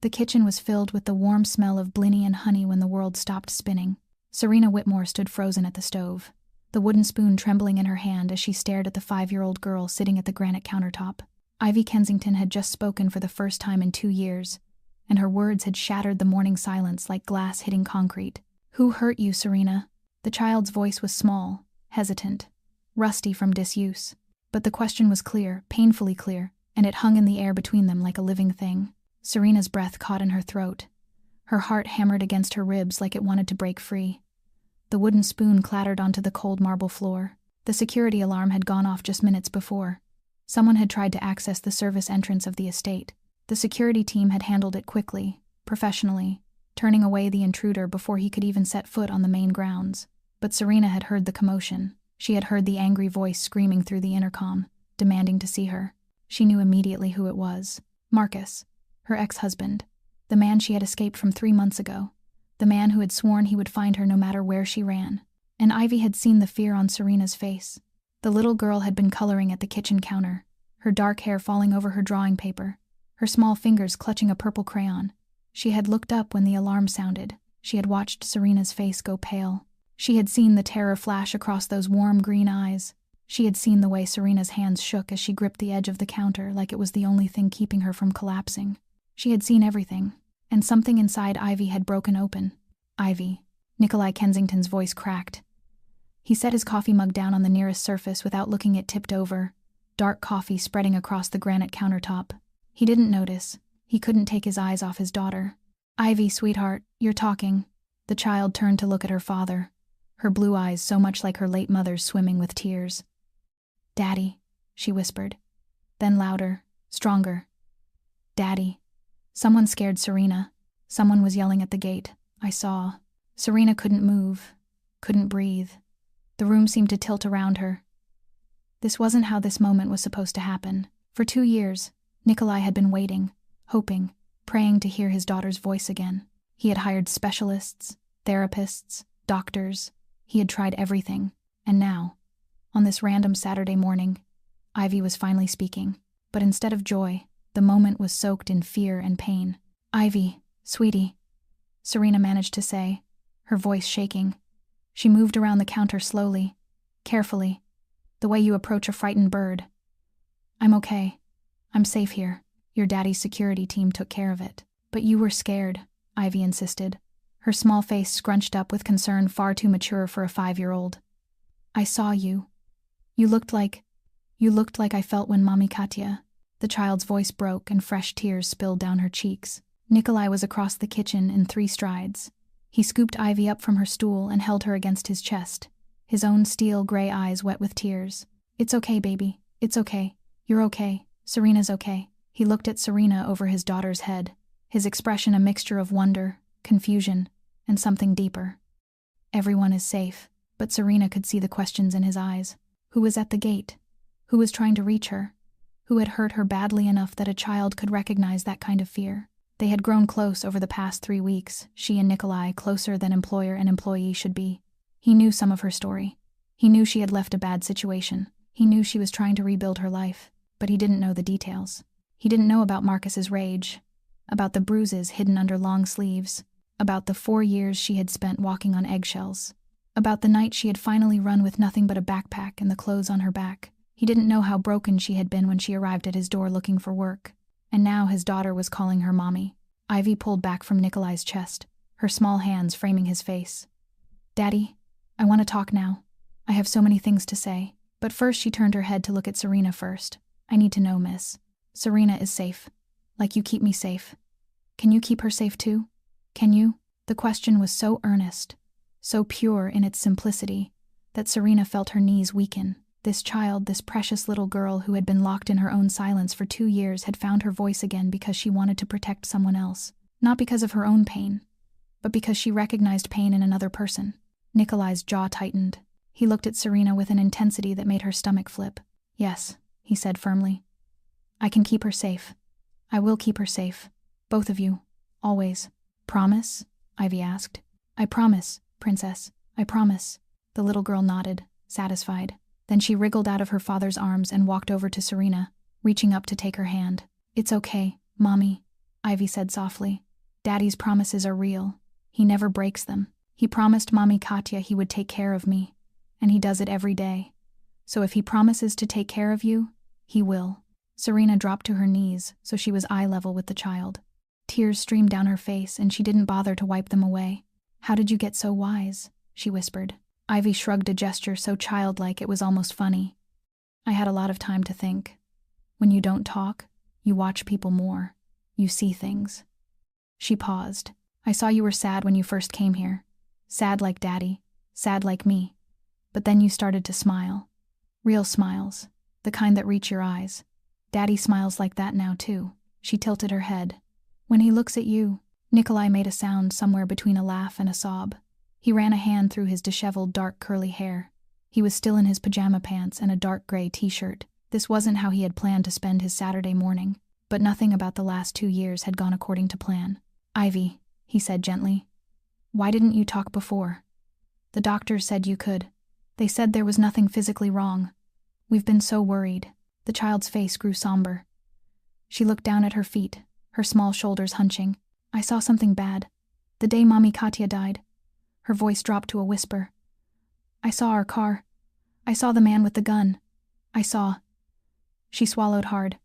The kitchen was filled with the warm smell of blinny and honey when the world stopped spinning. Serena Whitmore stood frozen at the stove, the wooden spoon trembling in her hand as she stared at the 5-year-old girl sitting at the granite countertop. Ivy Kensington had just spoken for the first time in 2 years, and her words had shattered the morning silence like glass hitting concrete. "Who hurt you, Serena?" The child's voice was small, hesitant, rusty from disuse. But the question was clear, painfully clear, and it hung in the air between them like a living thing. Serena's breath caught in her throat. Her heart hammered against her ribs like it wanted to break free. The wooden spoon clattered onto the cold marble floor. The security alarm had gone off just minutes before. Someone had tried to access the service entrance of the estate. The security team had handled it quickly, professionally, turning away the intruder before he could even set foot on the main grounds. But Serena had heard the commotion. She had heard the angry voice screaming through the intercom, demanding to see her. She knew immediately who it was. Marcus, her ex-husband, the man she had escaped from 3 months ago, the man who had sworn he would find her no matter where she ran. And Ivy had seen the fear on Serena's face. The little girl had been coloring at the kitchen counter, her dark hair falling over her drawing paper, her small fingers clutching a purple crayon. She had looked up when the alarm sounded. She had watched Serena's face go pale. She had seen the terror flash across those warm green eyes. She had seen the way Serena's hands shook as she gripped the edge of the counter like it was the only thing keeping her from collapsing. She had seen everything, and something inside Ivy had broken open. "Ivy," Nikolai Kensington's voice cracked. He set his coffee mug down on the nearest surface without looking it tipped over, dark coffee spreading across the granite countertop. He didn't notice. He couldn't take his eyes off his daughter. "Ivy, sweetheart, you're talking." The child turned to look at her father, her blue eyes so much like her late mother's swimming with tears. "Daddy," she whispered. Then louder, stronger. "Daddy." Someone scared Serena. Someone was yelling at the gate. I saw. Serena couldn't move, couldn't breathe. The room seemed to tilt around her. This wasn't how this moment was supposed to happen. For 2 years, Nikolai had been waiting, hoping, praying to hear his daughter's voice again. He had hired specialists, therapists, doctors. He had tried everything. And now, on this random Saturday morning, Ivy was finally speaking. But instead of joy, the moment was soaked in fear and pain. "Ivy, sweetie," Serena managed to say, her voice shaking. She moved around the counter slowly, carefully, the way you approach a frightened bird. "I'm okay. I'm safe here. Your daddy's security team took care of it." "But you were scared," Ivy insisted, her small face scrunched up with concern far too mature for a 5-year-old. "I saw you. You looked like I felt when Mommy Katya." The child's voice broke and fresh tears spilled down her cheeks. Nikolai was across the kitchen in 3 strides. He scooped Ivy up from her stool and held her against his chest, his own steel gray eyes wet with tears. "It's okay, baby. It's okay. You're okay. Serena's okay." He looked at Serena over his daughter's head, his expression a mixture of wonder, confusion, and something deeper. Everyone is safe, but Serena could see the questions in his eyes. Who was at the gate? Who was trying to reach her? Who had hurt her badly enough that a child could recognize that kind of fear? They had grown close over the past 3 weeks, she and Nikolai, closer than employer and employee should be. He knew some of her story. He knew she had left a bad situation. He knew she was trying to rebuild her life, but he didn't know the details. He didn't know about Marcus's rage, about the bruises hidden under long sleeves, about the 4 years she had spent walking on eggshells, about the night she had finally run with nothing but a backpack and the clothes on her back. He didn't know how broken she had been when she arrived at his door looking for work. And now his daughter was calling her mommy. Ivy pulled back from Nikolai's chest, her small hands framing his face. "Daddy, I want to talk now. I have so many things to say." But first she turned her head to look at Serena first. "I need to know, miss. Serena is safe. Like you keep me safe. Can you keep her safe too? Can you?" The question was so earnest, so pure in its simplicity, that Serena felt her knees weaken. This child, this precious little girl who had been locked in her own silence for 2 years, had found her voice again because she wanted to protect someone else. Not because of her own pain, but because she recognized pain in another person. Nikolai's jaw tightened. He looked at Serena with an intensity that made her stomach flip. "Yes," he said firmly. "I can keep her safe. I will keep her safe. Both of you. Always." "Promise?" Ivy asked. "I promise, princess. I promise." The little girl nodded, satisfied. Then she wriggled out of her father's arms and walked over to Serena, reaching up to take her hand. "It's okay, Mommy. Ivy said softly. Daddy's promises are real. He never breaks them. He promised Mommy Katya he would take care of me, and he does it every day. So if he promises to take care of you, he will. Serena dropped to her knees so she was eye level with the child. Tears streamed down her face and she didn't bother to wipe them away. How did you get so wise? She whispered. Ivy shrugged a gesture so childlike it was almost funny. I had a lot of time to think. When you don't talk, you watch people more. You see things. She paused. I saw you were sad when you first came here. Sad like Daddy. Sad like me. But then you started to smile. Real smiles. The kind that reach your eyes. Daddy smiles like that now too. She tilted her head. When he looks at you, Nikolai made a sound somewhere between a laugh and a sob. He ran a hand through his disheveled dark curly hair. He was still in his pajama pants and a dark gray t-shirt. This wasn't how he had planned to spend his Saturday morning, but nothing about the last 2 years had gone according to plan. Ivy, he said gently. Why didn't you talk before? The doctors said you could. They said there was nothing physically wrong. We've been so worried. The child's face grew somber. She looked down at her feet, her small shoulders hunching. I saw something bad. The day Mommy Katya died. Her voice dropped to a whisper. I saw our car. I saw the man with the gun. I saw. She swallowed hard.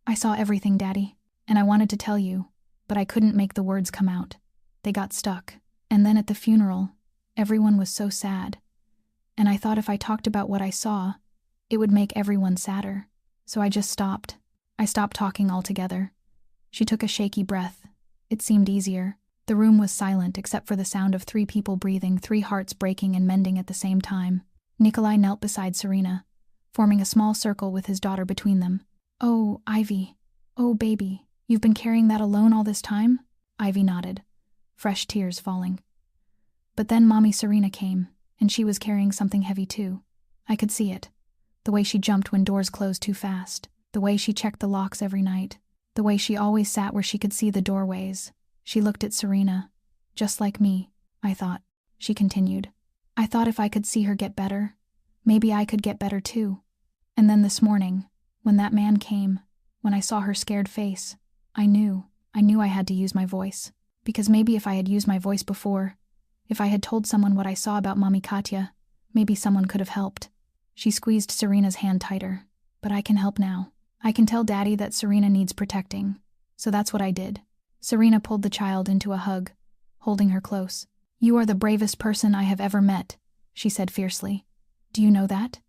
I saw everything, Daddy, and I wanted to tell you, but I couldn't make the words come out. They got stuck. And then at the funeral, everyone was so sad. And I thought if I talked about what I saw, it would make everyone sadder. So I just stopped. I stopped talking altogether. She took a shaky breath. It seemed easier. The room was silent except for the sound of 3 people breathing, 3 hearts breaking and mending at the same time. Nikolai knelt beside Serena, forming a small circle with his daughter between them. Oh, Ivy. Oh, baby. You've been carrying that alone all this time? Ivy nodded, fresh tears falling. But then Mommy Serena came, and she was carrying something heavy too. I could see it. The way she jumped when doors closed too fast. The way she checked the locks every night. The way she always sat where she could see the doorways. She looked at Serena. Just like me, I thought. She continued. I thought if I could see her get better, maybe I could get better too. And then this morning, when that man came, when I saw her scared face, I knew I had to use my voice. Because maybe if I had used my voice before, if I had told someone what I saw about Mommy Katya, maybe someone could have helped. She squeezed Serena's hand tighter. But I can help now. I can tell Daddy that Serena needs protecting. So that's what I did. Serena pulled the child into a hug, holding her close. You are the bravest person I have ever met, she said fiercely. Do you know that?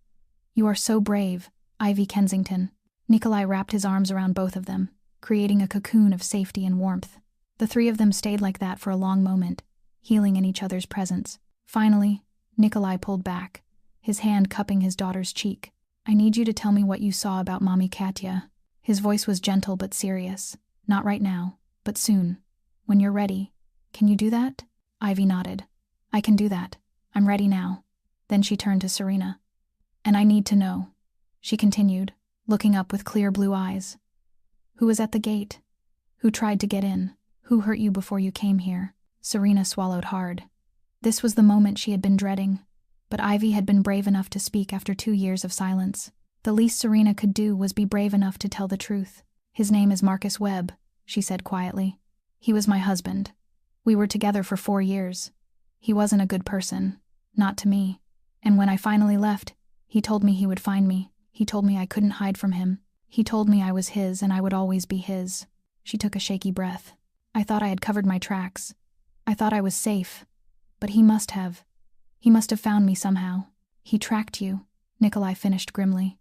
You are so brave, Ivy Kensington. Nikolai wrapped his arms around both of them, creating a cocoon of safety and warmth. The 3 of them stayed like that for a long moment, healing in each other's presence. Finally, Nikolai pulled back, his hand cupping his daughter's cheek. I need you to tell me what you saw about Mommy Katya. His voice was gentle but serious. Not right now, but soon. When you're ready. Can you do that? Ivy nodded. I can do that. I'm ready now. Then she turned to Serena. And I need to know, she continued, looking up with clear blue eyes. Who was at the gate? Who tried to get in? Who hurt you before you came here? Serena swallowed hard. This was the moment she had been dreading. But Ivy had been brave enough to speak after 2 years of silence. The least Serena could do was be brave enough to tell the truth. His name is Marcus Webb, she said quietly. He was my husband. We were together for 4 years. He wasn't a good person. Not to me. And when I finally left, he told me he would find me. He told me I couldn't hide from him. He told me I was his and I would always be his. She took a shaky breath. I thought I had covered my tracks. I thought I was safe. But he must have. He must have found me somehow. He tracked you, Nikolai finished grimly.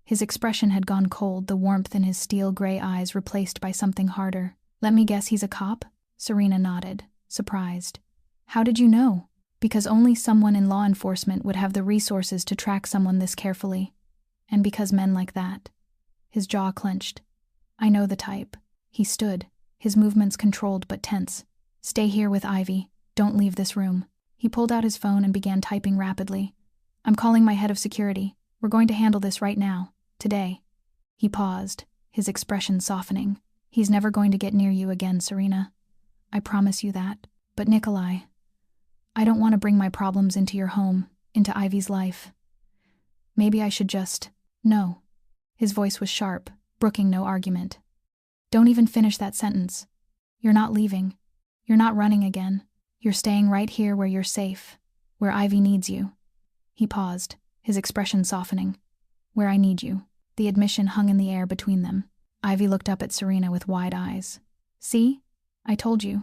His expression had gone cold, the warmth in his steel-gray eyes replaced by something harder. Let me guess he's a cop? Serena nodded, surprised. How did you know? Because only someone in law enforcement would have the resources to track someone this carefully. And because men like that. His jaw clenched. I know the type. He stood, his movements controlled but tense. Stay here with Ivy. Don't leave this room. He pulled out his phone and began typing rapidly. I'm calling my head of security. We're going to handle this right now. Today. He paused, his expression softening. He's never going to get near you again, Serena. I promise you that. But Nikolai, I don't want to bring my problems into your home, into Ivy's life. Maybe I should just... No. His voice was sharp, brooking no argument. Don't even finish that sentence. You're not leaving. You're not running again. You're staying right here where you're safe, where Ivy needs you. He paused, his expression softening. Where I need you. The admission hung in the air between them. Ivy looked up at Serena with wide eyes. See? I told you.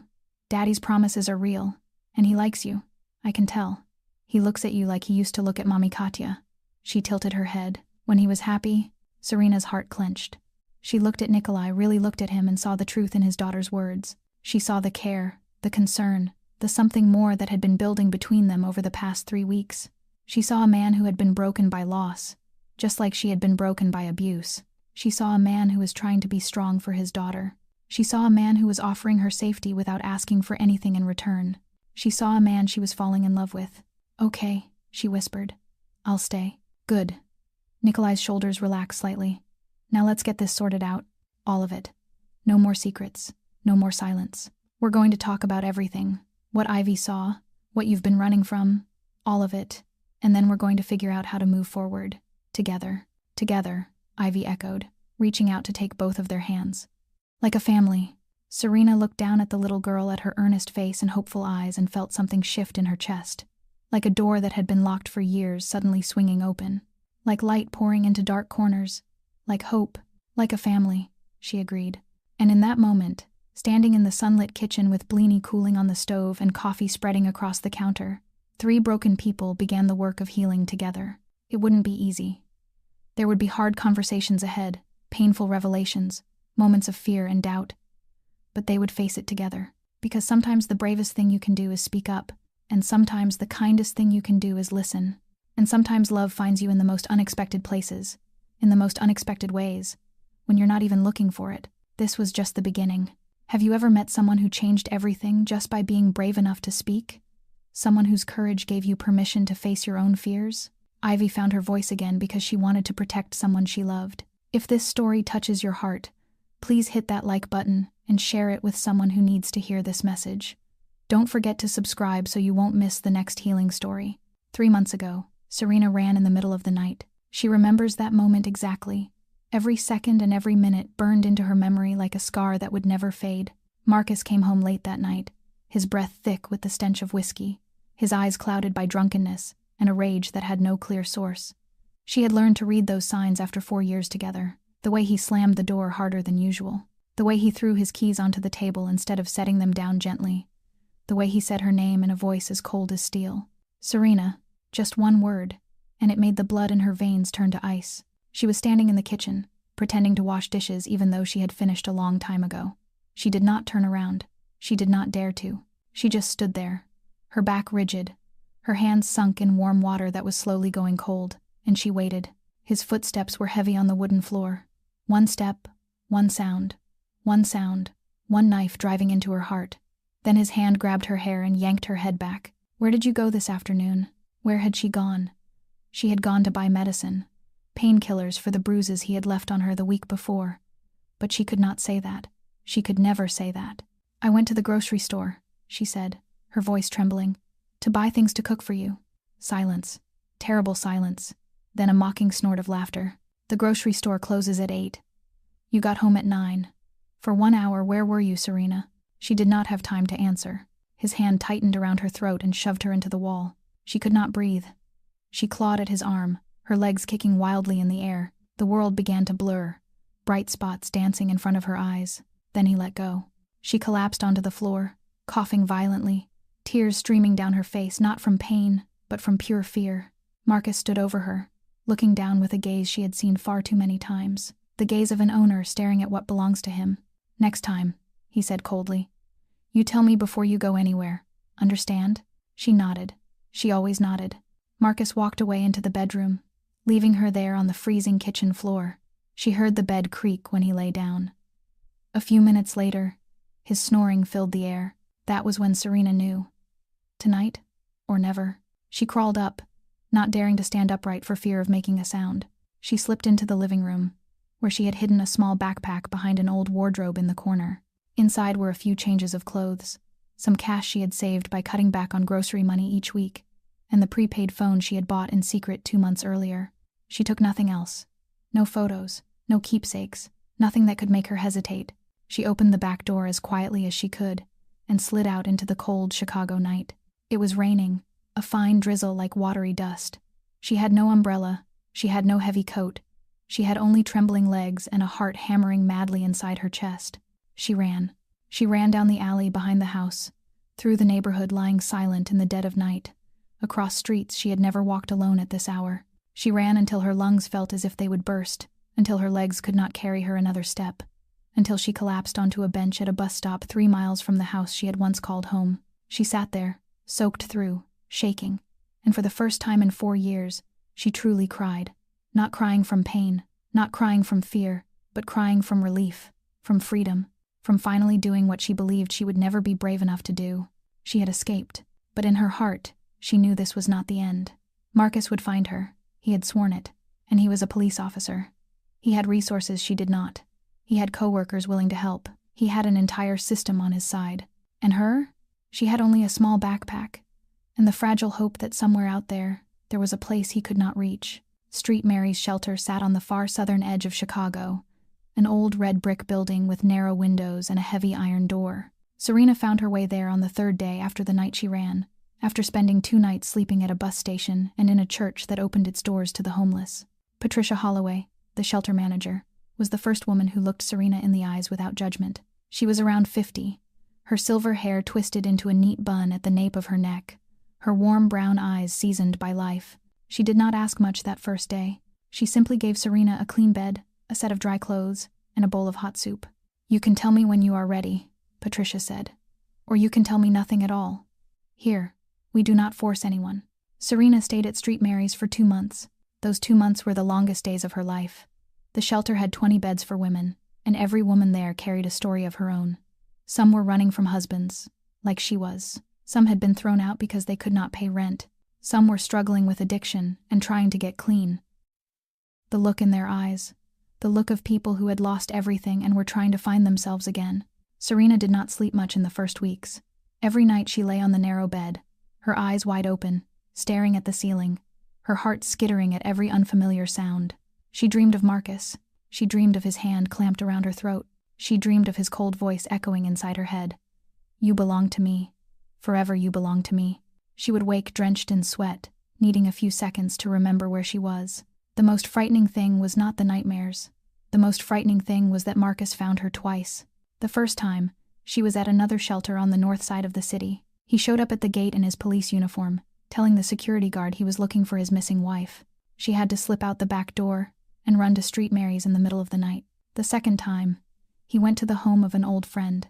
Daddy's promises are real, and he likes you. I can tell. He looks at you like he used to look at Mommy Katya. She tilted her head. When he was happy, Serena's heart clenched. She looked at Nikolai, really looked at him, and saw the truth in his daughter's words. She saw the care, the concern, the something more that had been building between them over the past 3 weeks. She saw a man who had been broken by loss, just like she had been broken by abuse. She saw a man who was trying to be strong for his daughter. She saw a man who was offering her safety without asking for anything in return. She saw a man she was falling in love with. Okay, she whispered. I'll stay. Good. Nikolai's shoulders relaxed slightly. Now let's get this sorted out. All of it. No more secrets. No more silence. We're going to talk about everything. What Ivy saw, what you've been running from, all of it. And then we're going to figure out how to move forward. Together. Together, Ivy echoed, reaching out to take both of their hands. Like a family. Serena looked down at the little girl, at her earnest face and hopeful eyes, and felt something shift in her chest. Like a door that had been locked for years suddenly swinging open. Like light pouring into dark corners. Like hope. Like a family, she agreed. And in that moment, standing in the sunlit kitchen with Bleeny cooling on the stove and coffee spreading across the counter, 3 broken people began the work of healing together. It wouldn't be easy. There would be hard conversations ahead, painful revelations, moments of fear and doubt. But they would face it together. Because sometimes the bravest thing you can do is speak up, and sometimes the kindest thing you can do is listen. And sometimes love finds you in the most unexpected places, in the most unexpected ways, when you're not even looking for it. This was just the beginning. Have you ever met someone who changed everything just by being brave enough to speak? Someone whose courage gave you permission to face your own fears? Ivy found her voice again because she wanted to protect someone she loved. If this story touches your heart, please hit that like button and share it with someone who needs to hear this message. Don't forget to subscribe so you won't miss the next healing story. 3 months ago, Serena ran in the middle of the night. She remembers that moment exactly. Every second and every minute burned into her memory like a scar that would never fade. Marcus came home late that night, his breath thick with the stench of whiskey, his eyes clouded by drunkenness and a rage that had no clear source. She had learned to read those signs after 4 years together. The way he slammed the door harder than usual. The way he threw his keys onto the table instead of setting them down gently. The way he said her name in a voice as cold as steel. Serena. Just one word, and it made the blood in her veins turn to ice. She was standing in the kitchen, pretending to wash dishes even though she had finished a long time ago. She did not turn around. She did not dare to. She just stood there, her back rigid, her hands sunk in warm water that was slowly going cold, and she waited. His footsteps were heavy on the wooden floor. One step, one sound, one knife driving into her heart. Then his hand grabbed her hair and yanked her head back. Where did you go this afternoon? Where had she gone? She had gone to buy medicine, painkillers for the bruises he had left on her the week before. But she could not say that. She could never say that. I went to the grocery store, she said, her voice trembling, to buy things to cook for you. Silence. Terrible silence. Then a mocking snort of laughter. The grocery store closes at 8. You got home at 9. For 1 hour, where were you, Serena? She did not have time to answer. His hand tightened around her throat and shoved her into the wall. She could not breathe. She clawed at his arm, her legs kicking wildly in the air. The world began to blur, bright spots dancing in front of her eyes. Then he let go. She collapsed onto the floor, coughing violently, tears streaming down her face, not from pain, but from pure fear. Marcus stood over her, looking down with a gaze she had seen far too many times. The gaze of an owner staring at what belongs to him. Next time, he said coldly. You tell me before you go anywhere. Understand? She nodded. She always nodded. Marcus walked away into the bedroom, leaving her there on the freezing kitchen floor. She heard the bed creak when he lay down. A few minutes later, his snoring filled the air. That was when Serena knew. Tonight, or never. She crawled up, not daring to stand upright for fear of making a sound. She slipped into the living room, where she had hidden a small backpack behind an old wardrobe in the corner. Inside were a few changes of clothes, some cash she had saved by cutting back on grocery money each week, and the prepaid phone she had bought in secret 2 months earlier. She took nothing else. No photos, no keepsakes, nothing that could make her hesitate. She opened the back door as quietly as she could and slid out into the cold Chicago night. It was raining, a fine drizzle like watery dust. She had no umbrella, she had no heavy coat. She had only trembling legs and a heart hammering madly inside her chest. She ran. She ran down the alley behind the house, through the neighborhood lying silent in the dead of night, across streets she had never walked alone at this hour. She ran until her lungs felt as if they would burst, until her legs could not carry her another step, until she collapsed onto a bench at a bus stop 3 miles from the house she had once called home. She sat there, soaked through, shaking, and for the first time in 4 years, she truly cried. Not crying from pain, not crying from fear, but crying from relief, from freedom, from finally doing what she believed she would never be brave enough to do. She had escaped, but in her heart, she knew this was not the end. Marcus would find her. He had sworn it, and he was a police officer. He had resources she did not. He had coworkers willing to help. He had an entire system on his side. And her? She had only a small backpack, and the fragile hope that somewhere out there was a place he could not reach. Street Mary's shelter sat on the far southern edge of Chicago, an old red brick building with narrow windows and a heavy iron door. Serena found her way there on the 3rd day after the night she ran, after spending 2 nights sleeping at a bus station and in a church that opened its doors to the homeless. Patricia Holloway, the shelter manager, was the first woman who looked Serena in the eyes without judgment. She was around 50, her silver hair twisted into a neat bun at the nape of her neck, her warm brown eyes seasoned by life. She did not ask much that first day. She simply gave Serena a clean bed, a set of dry clothes, and a bowl of hot soup. "You can tell me when you are ready," Patricia said. "Or you can tell me nothing at all. Here, we do not force anyone." Serena stayed at Street Mary's for 2 months. Those 2 months were the longest days of her life. The shelter had 20 beds for women, and every woman there carried a story of her own. Some were running from husbands, like she was. Some had been thrown out because they could not pay rent. Some were struggling with addiction and trying to get clean. The look in their eyes, the look of people who had lost everything and were trying to find themselves again. Serena did not sleep much in the first weeks. Every night she lay on the narrow bed, her eyes wide open, staring at the ceiling, her heart skittering at every unfamiliar sound. She dreamed of Marcus. She dreamed of his hand clamped around her throat. She dreamed of his cold voice echoing inside her head. "You belong to me. Forever you belong to me." She would wake drenched in sweat, needing a few seconds to remember where she was. The most frightening thing was not the nightmares. The most frightening thing was that Marcus found her twice. The first time, she was at another shelter on the north side of the city. He showed up at the gate in his police uniform, telling the security guard he was looking for his missing wife. She had to slip out the back door and run to Street Mary's in the middle of the night. The second time, he went to the home of an old friend,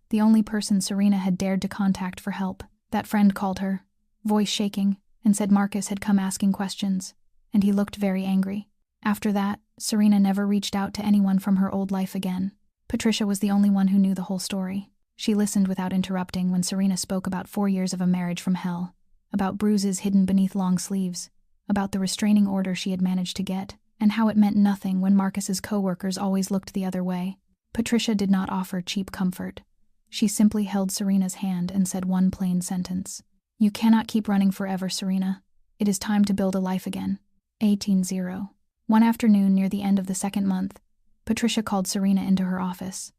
the only person Serena had dared to contact for help. That friend called her, voice shaking, and said Marcus had come asking questions, and he looked very angry. After that, Serena never reached out to anyone from her old life again. Patricia was the only one who knew the whole story. She listened without interrupting when Serena spoke about 4 years of a marriage from hell, about bruises hidden beneath long sleeves, about the restraining order she had managed to get, and how it meant nothing when Marcus's co-workers always looked the other way. Patricia did not offer cheap comfort. She simply held Serena's hand and said one plain sentence. "You cannot keep running forever, Serena. It is time to build a life again." 18-0. One afternoon near the end of the 2nd month, Patricia called Serena into her office.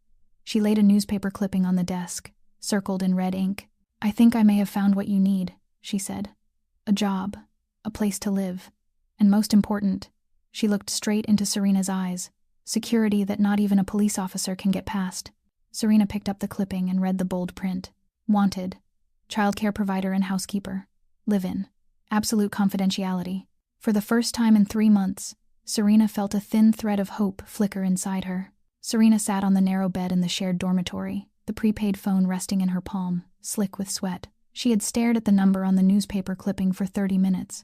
She laid a newspaper clipping on the desk, circled in red ink. "I think I may have found what you need," she said. "A job, a place to live, and most important," she looked straight into Serena's eyes, "security that not even a police officer can get past." Serena picked up the clipping and read the bold print. "Wanted. Childcare provider and housekeeper. Live-in. Absolute confidentiality." For the first time in 3 months, Serena felt a thin thread of hope flicker inside her. Serena sat on the narrow bed in the shared dormitory, the prepaid phone resting in her palm, slick with sweat. She had stared at the number on the newspaper clipping for 30 minutes,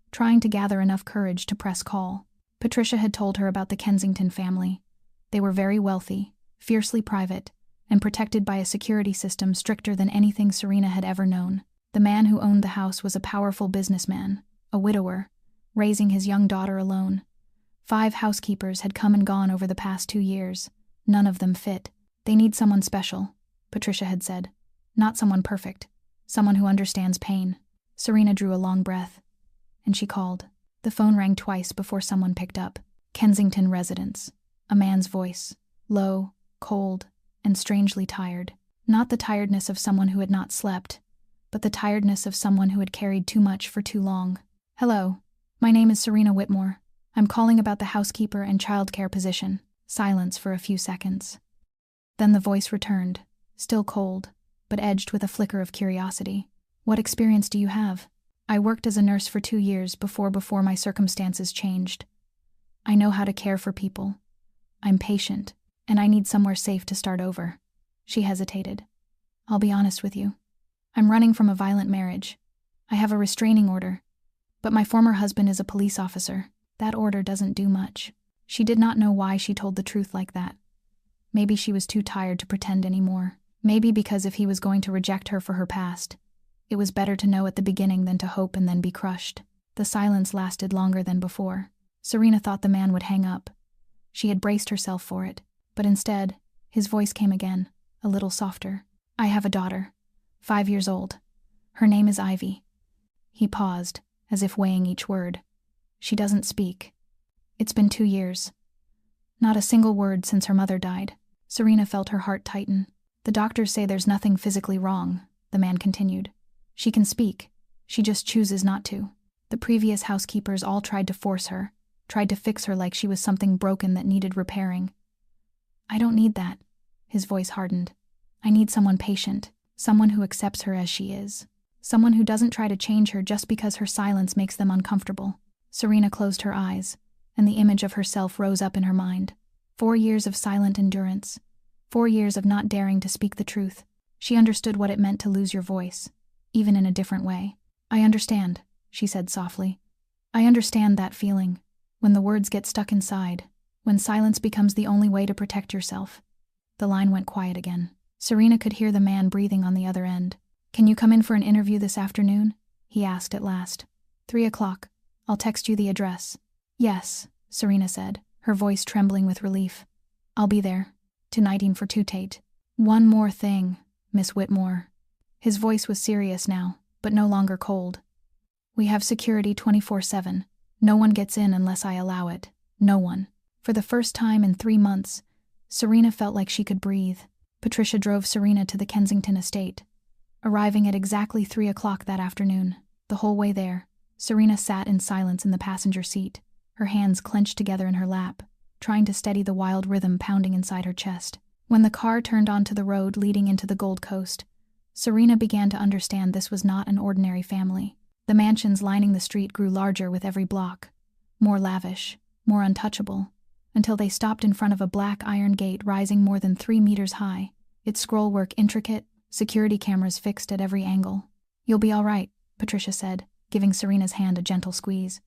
trying to gather enough courage to press call. Patricia had told her about the Kensington family. They were very wealthy, fiercely private, and protected by a security system stricter than anything Serena had ever known. The man who owned the house was a powerful businessman, a widower, raising his young daughter alone. 5 housekeepers had come and gone over the past 2 years, none of them fit. "They need someone special," Patricia had said. "Not someone perfect, someone who understands pain." Serena drew a long breath, and she called. The phone rang twice before someone picked up. Kensington residence. A man's voice, low, cold, and strangely tired. Not the tiredness of someone who had not slept, but the tiredness of someone who had carried too much for too long. "Hello, my name is Serena Whitmore. I'm calling about the housekeeper and childcare position." Silence for a few seconds. Then the voice returned, still cold, but edged with a flicker of curiosity. "What experience do you have?" "I worked as a nurse for 2 years before my circumstances changed. I know how to care for people. I'm patient, and I need somewhere safe to start over." She hesitated. "I'll be honest with you. I'm running from a violent marriage. I have a restraining order, but my former husband is a police officer. That order doesn't do much." She did not know why she told the truth like that. Maybe she was too tired to pretend anymore. Maybe because if he was going to reject her for her past, it was better to know at the beginning than to hope and then be crushed. The silence lasted longer than before. Serena thought the man would hang up. She had braced herself for it, but instead, his voice came again, a little softer. "I have a daughter, 5 years old. Her name is Ivy." He paused, as if weighing each word. "She doesn't speak. It's been 2 years. Not a single word since her mother died." Serena felt her heart tighten. "The doctors say there's nothing physically wrong," the man continued. "She can speak. She just chooses not to. The previous housekeepers all tried to force her, tried to fix her like she was something broken that needed repairing. I don't need that." His voice hardened. "I need someone patient, someone who accepts her as she is. Someone who doesn't try to change her just because her silence makes them uncomfortable." Serena closed her eyes, and the image of herself rose up in her mind. 4 years of silent endurance. 4 years of not daring to speak the truth. She understood what it meant to lose your voice, even in a different way. "I understand," she said softly. "I understand that feeling, when the words get stuck inside, when silence becomes the only way to protect yourself." The line went quiet again. Serena could hear the man breathing on the other end. "Can you come in for an interview this afternoon?" he asked at last. 3 o'clock. I'll text you the address." "Yes," Serena said, her voice trembling with relief. "I'll be there. Tonighting for two Tate." "One more thing, Miss Whitmore." His voice was serious now, but no longer cold. "We have security 24/7. No one gets in unless I allow it. No one." For the first time in 3 months, Serena felt like she could breathe. Patricia drove Serena to the Kensington estate, arriving at exactly 3 o'clock that afternoon. The whole way there, Serena sat in silence in the passenger seat, her hands clenched together in her lap, trying to steady the wild rhythm pounding inside her chest. When the car turned onto the road leading into the Gold Coast, Serena began to understand this was not an ordinary family. The mansions lining the street grew larger with every block, more lavish, more untouchable, until they stopped in front of a black iron gate rising more than 3 meters high, its scrollwork intricate, security cameras fixed at every angle. "You'll be all right," Patricia said, giving Serena's hand a gentle squeeze.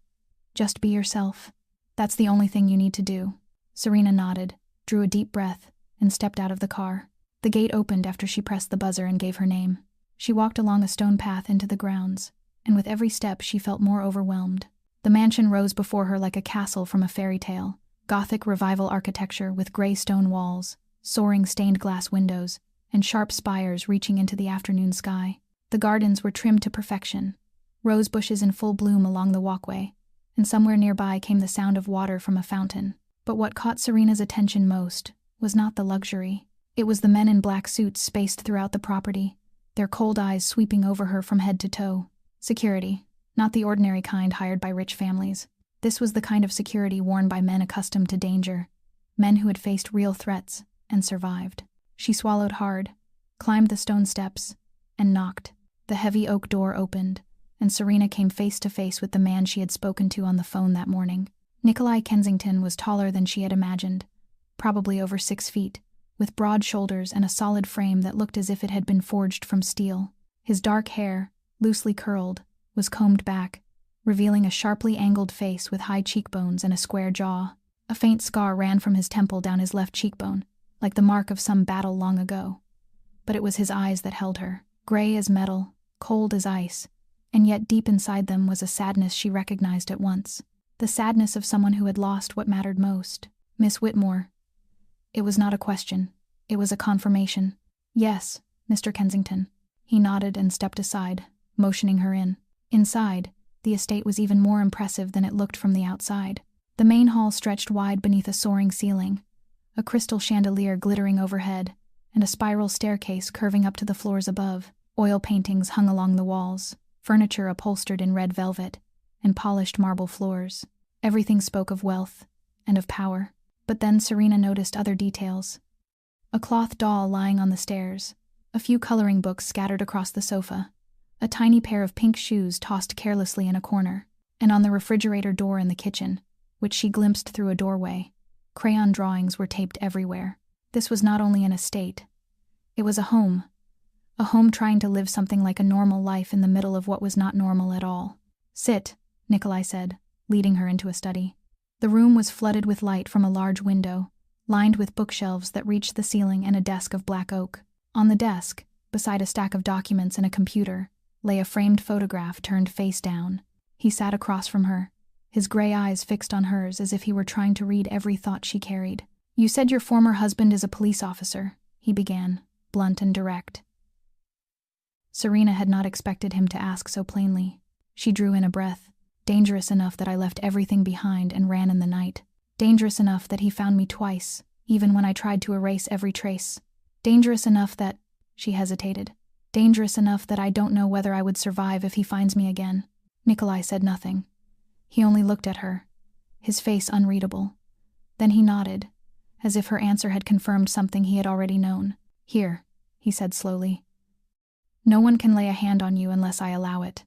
"Just be yourself. That's the only thing you need to do." Serena nodded, drew a deep breath, and stepped out of the car. The gate opened after she pressed the buzzer and gave her name. She walked along a stone path into the grounds, and with every step she felt more overwhelmed. The mansion rose before her like a castle from a fairy tale, Gothic revival architecture with gray stone walls, soaring stained glass windows, and sharp spires reaching into the afternoon sky. The gardens were trimmed to perfection, rose bushes in full bloom along the walkway, and somewhere nearby came the sound of water from a fountain. But what caught Serena's attention most was not the luxury. It was the men in black suits spaced throughout the property, their cold eyes sweeping over her from head to toe. Security, not the ordinary kind hired by rich families. This was the kind of security worn by men accustomed to danger, men who had faced real threats and survived. She swallowed hard, climbed the stone steps, and knocked. The heavy oak door opened, and Serena came face to face with the man she had spoken to on the phone that morning. Nikolai Kensington was taller than she had imagined, probably over 6 feet, with broad shoulders and a solid frame that looked as if it had been forged from steel. His dark hair, loosely curled, was combed back, revealing a sharply angled face with high cheekbones and a square jaw. A faint scar ran from his temple down his left cheekbone, like the mark of some battle long ago. But it was his eyes that held her, gray as metal, cold as ice, and yet deep inside them was a sadness she recognized at once. The sadness of someone who had lost what mattered most. "Miss Whitmore." It was not a question. It was a confirmation. "Yes, Mr. Kensington." He nodded and stepped aside, motioning her in. Inside, the estate was even more impressive than it looked from the outside. The main hall stretched wide beneath a soaring ceiling, a crystal chandelier glittering overhead, and a spiral staircase curving up to the floors above. Oil paintings hung along the walls, furniture upholstered in red velvet, and polished marble floors. Everything spoke of wealth and of power. But then Serena noticed other details. A cloth doll lying on the stairs, a few coloring books scattered across the sofa, a tiny pair of pink shoes tossed carelessly in a corner, and on the refrigerator door in the kitchen, which she glimpsed through a doorway, crayon drawings were taped everywhere. This was not only an estate. It was a home trying to live something like a normal life in the middle of what was not normal at all. "Sit," Nikolai said, leading her into a study. The room was flooded with light from a large window, lined with bookshelves that reached the ceiling and a desk of black oak. On the desk, beside a stack of documents and a computer, lay a framed photograph turned face down. He sat across from her, his gray eyes fixed on hers as if he were trying to read every thought she carried. "You said your former husband is a police officer," he began, blunt and direct. Serena had not expected him to ask so plainly. She drew in a breath. "Dangerous enough that I left everything behind and ran in the night. Dangerous enough that he found me twice, even when I tried to erase every trace. Dangerous enough that—" she hesitated. "Dangerous enough that I don't know whether I would survive if he finds me again." Nikolai said nothing. He only looked at her, his face unreadable. Then he nodded, as if her answer had confirmed something he had already known. "Here," he said slowly. "No one can lay a hand on you unless I allow it.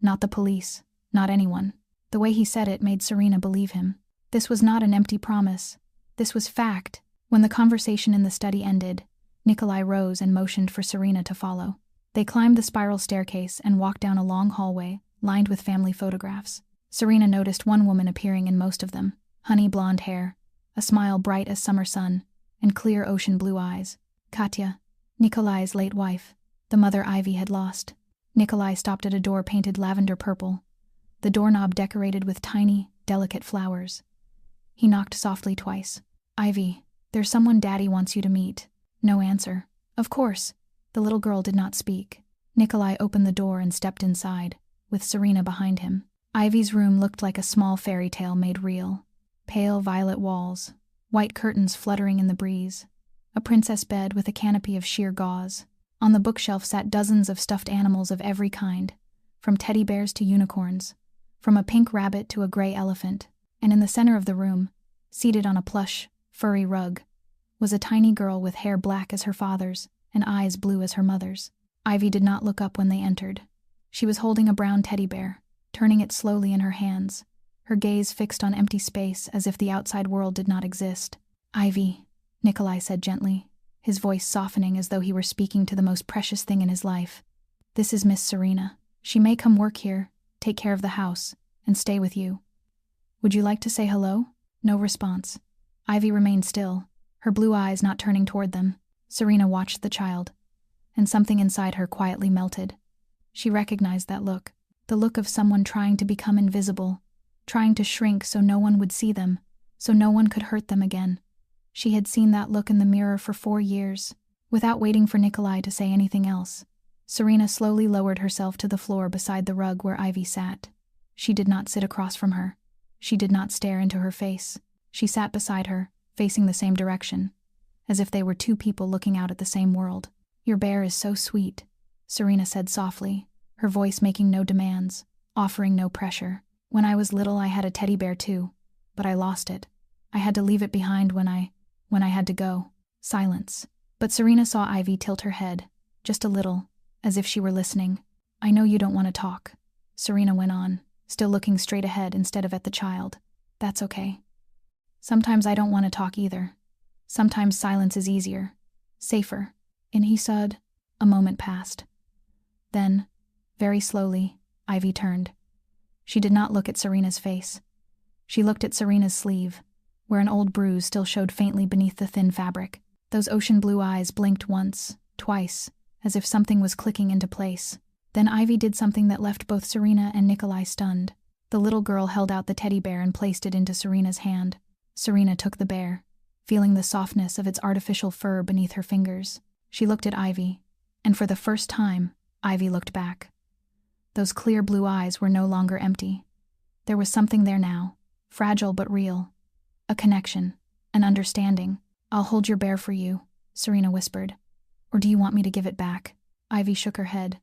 Not the police, not anyone." The way he said it made Serena believe him. This was not an empty promise. This was fact. When the conversation in the study ended, Nikolai rose and motioned for Serena to follow. They climbed the spiral staircase and walked down a long hallway, lined with family photographs. Serena noticed one woman appearing in most of them, honey blonde hair, a smile bright as summer sun, and clear ocean blue eyes. Katya, Nikolai's late wife, the mother Ivy had lost. Nikolai stopped at a door painted lavender purple, the doorknob decorated with tiny, delicate flowers. He knocked softly twice. "Ivy, there's someone Daddy wants you to meet." No answer. "Of course." The little girl did not speak. Nikolai opened the door and stepped inside, with Serena behind him. Ivy's room looked like a small fairy tale made real. Pale violet walls, white curtains fluttering in the breeze, a princess bed with a canopy of sheer gauze. On the bookshelf sat dozens of stuffed animals of every kind, from teddy bears to unicorns, from a pink rabbit to a gray elephant, and in the center of the room, seated on a plush, furry rug, was a tiny girl with hair black as her father's and eyes blue as her mother's. Ivy did not look up when they entered. She was holding a brown teddy bear, turning it slowly in her hands, her gaze fixed on empty space as if the outside world did not exist. "Ivy," Nikolai said gently, his voice softening as though he were speaking to the most precious thing in his life. "This is Miss Serena. She may come work here, take care of the house, and stay with you. Would you like to say hello?" No response. Ivy remained still, her blue eyes not turning toward them. Serena watched the child, and something inside her quietly melted. She recognized that look, the look of someone trying to become invisible, trying to shrink so no one would see them, so no one could hurt them again. She had seen that look in the mirror for 4 years. Without waiting for Nikolai to say anything else, Serena slowly lowered herself to the floor beside the rug where Ivy sat. She did not sit across from her. She did not stare into her face. She sat beside her, facing the same direction, as if they were two people looking out at the same world. "Your bear is so sweet," Serena said softly, her voice making no demands, offering no pressure. "When I was little I had a teddy bear too, but I lost it. I had to leave it behind when I had to go." Silence. But Serena saw Ivy tilt her head, just a little, as if she were listening. "I know you don't want to talk," Serena went on, still looking straight ahead instead of at the child. "That's okay. Sometimes I don't want to talk either. Sometimes silence is easier, safer." And he said, a moment passed. Then, very slowly, Ivy turned. She did not look at Serena's face. She looked at Serena's sleeve, where an old bruise still showed faintly beneath the thin fabric. Those ocean blue eyes blinked once, twice, as if something was clicking into place. Then Ivy did something that left both Serena and Nikolai stunned. The little girl held out the teddy bear and placed it into Serena's hand. Serena took the bear, feeling the softness of its artificial fur beneath her fingers. She looked at Ivy, and for the first time, Ivy looked back. Those clear blue eyes were no longer empty. There was something there now, fragile but real. A connection, an understanding. "I'll hold your bear for you," Serena whispered. Or do you want me to give it back? Ivy shook her head.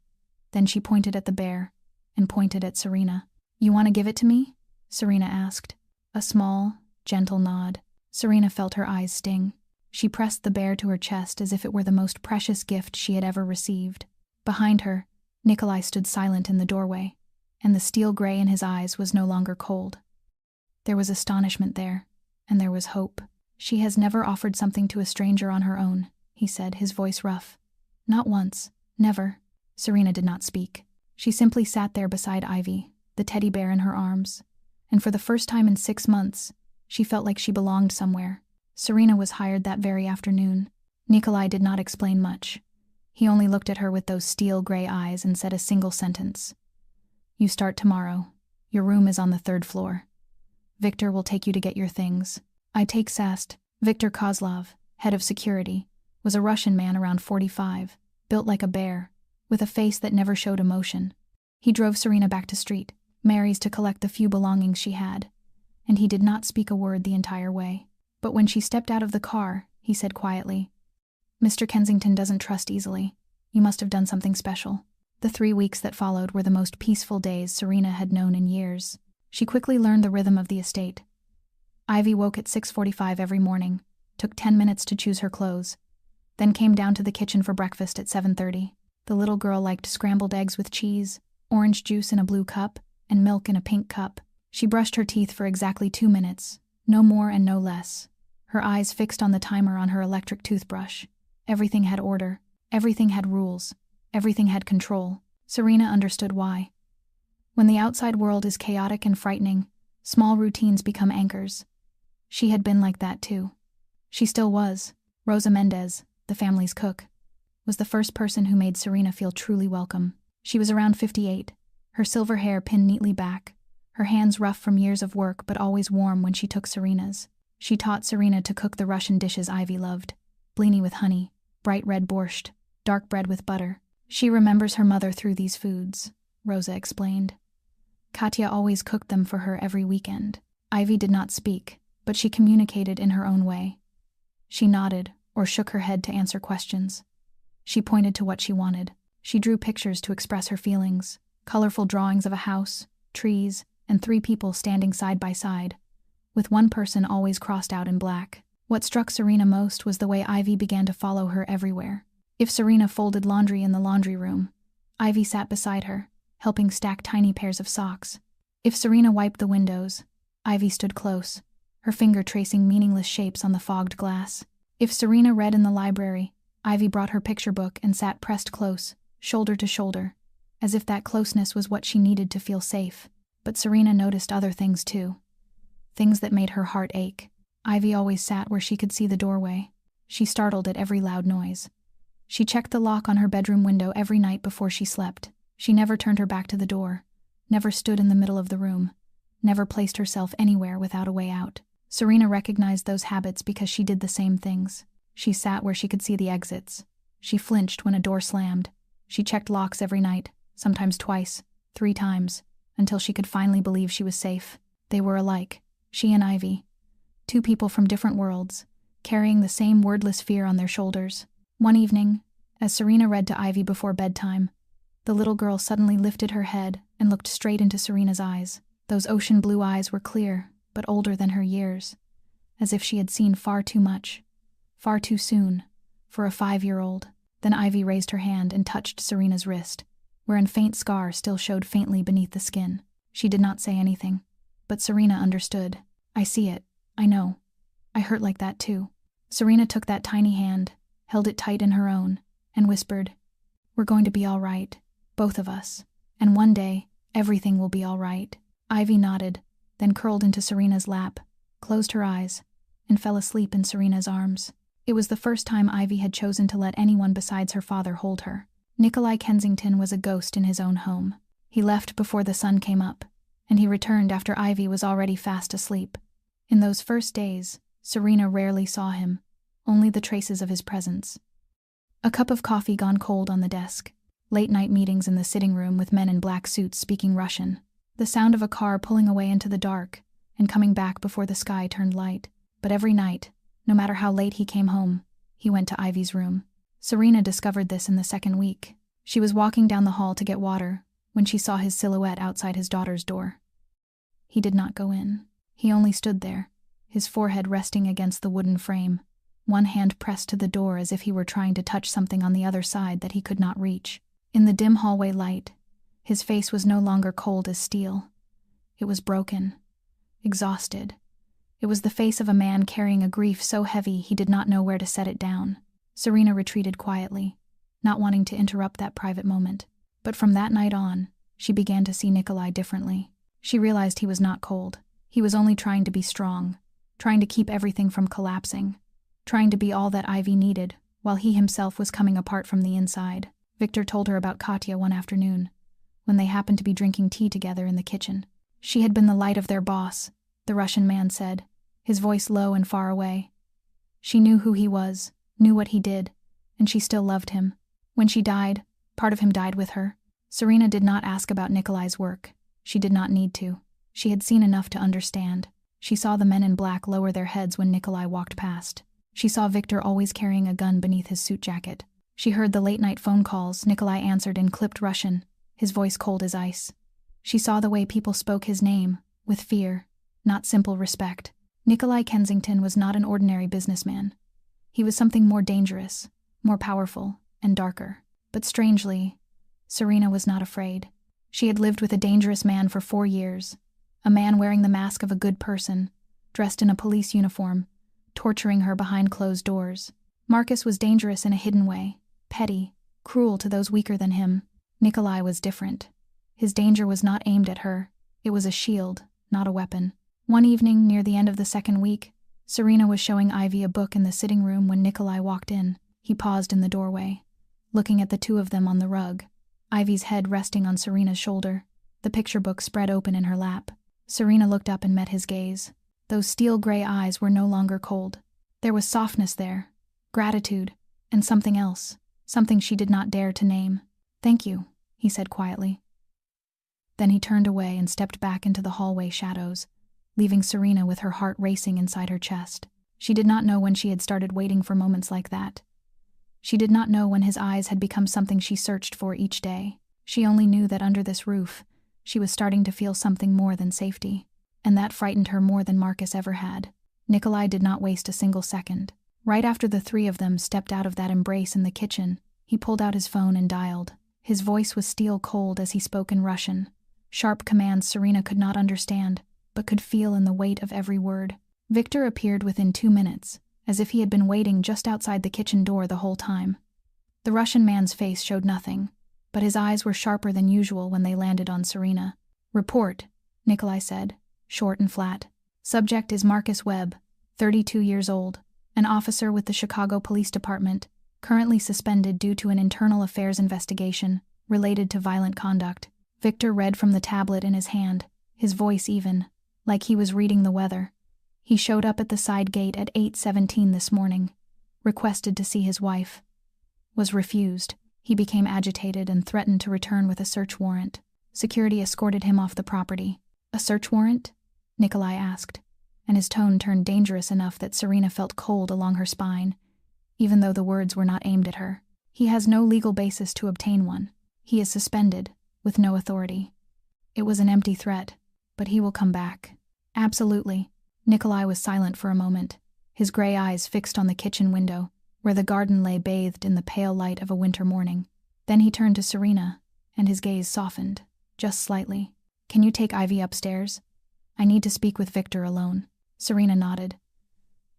Then she pointed at the bear, and pointed at Serena. You want to give it to me? Serena asked. A small, gentle nod. Serena felt her eyes sting. She pressed the bear to her chest as if it were the most precious gift she had ever received. Behind her, Nikolai stood silent in the doorway, and the steel gray in his eyes was no longer cold. There was astonishment there, and there was hope. She has never offered something to a stranger on her own, he said, his voice rough. Not once, never. Serena did not speak. She simply sat there beside Ivy, the teddy bear in her arms, and for the first time in 6 months, she felt like she belonged somewhere. Serena was hired that very afternoon. Nikolai did not explain much. He only looked at her with those steel gray eyes and said a single sentence. You start tomorrow. Your room is on the 3rd floor. Victor will take you to get your things. I take Sast. Viktor Kozlov, head of security, was a Russian man around 45, built like a bear, with a face that never showed emotion. He drove Serena back to Street Mary's to collect the few belongings she had, and he did not speak a word the entire way. But when she stepped out of the car, he said quietly, Mr. Kensington doesn't trust easily. You must have done something special. The 3 weeks that followed were the most peaceful days Serena had known in years. She quickly learned the rhythm of the estate. Ivy woke at 6:45 every morning, took 10 minutes to choose her clothes, then came down to the kitchen for breakfast at 7:30. The little girl liked scrambled eggs with cheese, orange juice in a blue cup, and milk in a pink cup. She brushed her teeth for exactly 2 minutes, no more and no less, her eyes fixed on the timer on her electric toothbrush. Everything had order, everything had rules, everything had control. Serena understood why. When the outside world is chaotic and frightening, small routines become anchors. She had been like that too. She still was. Rosa Mendez, the family's cook, was the first person who made Serena feel truly welcome. She was around 58, her silver hair pinned neatly back, her hands rough from years of work but always warm when she took Serena's. She taught Serena to cook the Russian dishes Ivy loved, blini with honey, bright red borscht, dark bread with butter. She remembers her mother through these foods, Rosa explained. Katya always cooked them for her every weekend. Ivy did not speak, but she communicated in her own way. She nodded or shook her head to answer questions. She pointed to what she wanted. She drew pictures to express her feelings, colorful drawings of a house, trees, and 3 people standing side by side, with one person always crossed out in black. What struck Serena most was the way Ivy began to follow her everywhere. If Serena folded laundry in the laundry room, Ivy sat beside her, helping stack tiny pairs of socks. If Serena wiped the windows, Ivy stood close, her finger tracing meaningless shapes on the fogged glass. If Serena read in the library, Ivy brought her picture book and sat pressed close, shoulder to shoulder, as if that closeness was what she needed to feel safe. But Serena noticed other things too. Things that made her heart ache. Ivy always sat where she could see the doorway. She startled at every loud noise. She checked the lock on her bedroom window every night before she slept. She never turned her back to the door, never stood in the middle of the room, never placed herself anywhere without a way out. Serena recognized those habits because she did the same things. She sat where she could see the exits. She flinched when a door slammed. She checked locks every night, sometimes twice, 3 times, until she could finally believe she was safe. They were alike, she and Ivy. 2 people from different worlds, carrying the same wordless fear on their shoulders. One evening, as Serena read to Ivy before bedtime, the little girl suddenly lifted her head and looked straight into Serena's eyes. Those ocean blue eyes were clear, but older than her years, as if she had seen far too much, far too soon, for a 5-year-old. Then Ivy raised her hand and touched Serena's wrist, where a faint scar still showed faintly beneath the skin. She did not say anything, but Serena understood. I see it. I know. I hurt like that too. Serena took that tiny hand, held it tight in her own, and whispered, We're going to be all right, both of us, and one day, everything will be all right. Ivy nodded, then curled into Serena's lap, closed her eyes, and fell asleep in Serena's arms. It was the first time Ivy had chosen to let anyone besides her father hold her. Nikolai Kensington was a ghost in his own home. He left before the sun came up, and he returned after Ivy was already fast asleep. In those first days, Serena rarely saw him, only the traces of his presence. A cup of coffee gone cold on the desk, late-night meetings in the sitting room with men in black suits speaking Russian, the sound of a car pulling away into the dark and coming back before the sky turned light. But every night, no matter how late he came home, he went to Ivy's room. Serena discovered this in the second week. She was walking down the hall to get water when she saw his silhouette outside his daughter's door. He did not go in. He only stood there, his forehead resting against the wooden frame, one hand pressed to the door as if he were trying to touch something on the other side that he could not reach. In the dim hallway light, his face was no longer cold as steel. It was broken, exhausted. It was the face of a man carrying a grief so heavy he did not know where to set it down. Serena retreated quietly, not wanting to interrupt that private moment. But from that night on, she began to see Nikolai differently. She realized he was not cold. He was only trying to be strong, trying to keep everything from collapsing, trying to be all that Ivy needed, while he himself was coming apart from the inside. Victor told her about Katya one afternoon, when they happened to be drinking tea together in the kitchen. She had been the light of their boss, the Russian man said, his voice low and far away. She knew who he was, knew what he did, and she still loved him. When she died, part of him died with her. Serena did not ask about Nikolai's work. She did not need to. She had seen enough to understand. She saw the men in black lower their heads when Nikolai walked past. She saw Victor always carrying a gun beneath his suit jacket. She heard the late-night phone calls Nikolai answered in clipped Russian, his voice cold as ice. She saw the way people spoke his name, with fear, not simple respect. Nikolai Kensington was not an ordinary businessman. He was something more dangerous, more powerful, and darker. But strangely, Serena was not afraid. She had lived with a dangerous man for 4 years, a man wearing the mask of a good person, dressed in a police uniform, torturing her behind closed doors. Marcus was dangerous in a hidden way, petty, cruel to those weaker than him. Nikolai was different. His danger was not aimed at her. It was a shield, not a weapon. One evening, near the end of the second week, Serena was showing Ivy a book in the sitting room when Nikolai walked in. He paused in the doorway, looking at the two of them on the rug, Ivy's head resting on Serena's shoulder, the picture book spread open in her lap. Serena looked up and met his gaze. Those steel-gray eyes were no longer cold. There was softness there, gratitude, and something else, something she did not dare to name. "Thank you," he said quietly. Then he turned away and stepped back into the hallway shadows, leaving Serena with her heart racing inside her chest. She did not know when she had started waiting for moments like that. She did not know when his eyes had become something she searched for each day. She only knew that under this roof, she was starting to feel something more than safety, and that frightened her more than Marcus ever had. Nikolai did not waste a single second. Right after the three of them stepped out of that embrace in the kitchen, he pulled out his phone and dialed. His voice was steel cold as he spoke in Russian, sharp commands Serena could not understand, but could feel in the weight of every word. Victor appeared within 2 minutes, as if he had been waiting just outside the kitchen door the whole time. The Russian man's face showed nothing, but his eyes were sharper than usual when they landed on Serena. "Report," Nikolai said, short and flat. "Subject is Marcus Webb, 32 years old, an officer with the Chicago Police Department, currently suspended due to an internal affairs investigation related to violent conduct." Victor read from the tablet in his hand, his voice even, like he was reading the weather. "He showed up at the side gate at 8:17 this morning. Requested to see his wife. Was refused. He became agitated and threatened to return with a search warrant. Security escorted him off the property." "A search warrant?" Nikolai asked, and his tone turned dangerous enough that Serena felt cold along her spine, even though the words were not aimed at her. "He has no legal basis to obtain one. He is suspended, with no authority." It was an empty threat, but he will come back. "Absolutely." Nikolai was silent for a moment, his gray eyes fixed on the kitchen window, where the garden lay bathed in the pale light of a winter morning. Then he turned to Serena, and his gaze softened, just slightly. "Can you take Ivy upstairs? I need to speak with Victor alone." Serena nodded.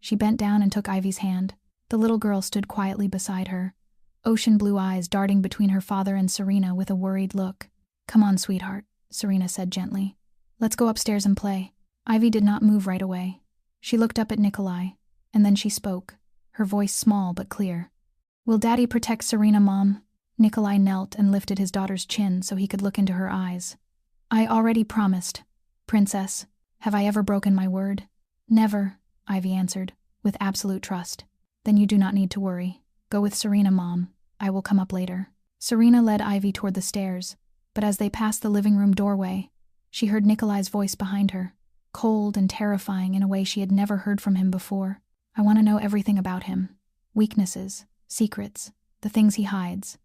She bent down and took Ivy's hand. The little girl stood quietly beside her, ocean blue eyes darting between her father and Serena with a worried look. "Come on, sweetheart," Serena said gently. "Let's go upstairs and play." Ivy did not move right away. She looked up at Nikolai, and then she spoke, her voice small but clear. "Will Daddy protect Serena, Mom?" Nikolai knelt and lifted his daughter's chin so he could look into her eyes. "I already promised, Princess. Have I ever broken my word?" "Never," Ivy answered, with absolute trust. "Then you do not need to worry. Go with Serena, Mom. I will come up later." Serena led Ivy toward the stairs, but as they passed the living room doorway, she heard Nikolai's voice behind her, cold and terrifying in a way she had never heard from him before. "I want to know everything about him. Weaknesses, secrets, the things he hides.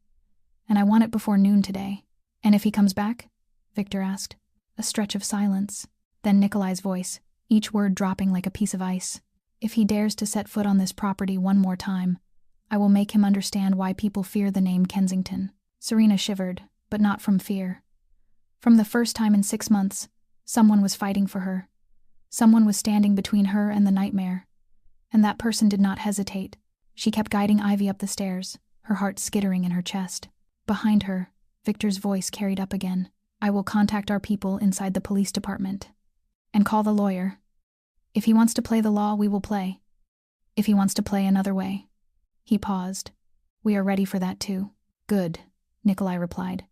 And I want it before noon today. And if he comes back? Victor asked. A stretch of silence. Then Nikolai's voice, each word dropping like a piece of ice. If he dares to set foot on this property one more time, I will make him understand why people fear the name Kensington. Serena shivered, but not from fear. From the first time in 6 months, someone was fighting for her. Someone was standing between her and the nightmare. And that person did not hesitate. She kept guiding Ivy up the stairs, her heart skittering in her chest. Behind her, Victor's voice carried up again. I will contact our people inside the police department. And call the lawyer. If he wants to play the law, we will play. If he wants to play another way. He paused. We are ready for that too. Good, Nikolai replied.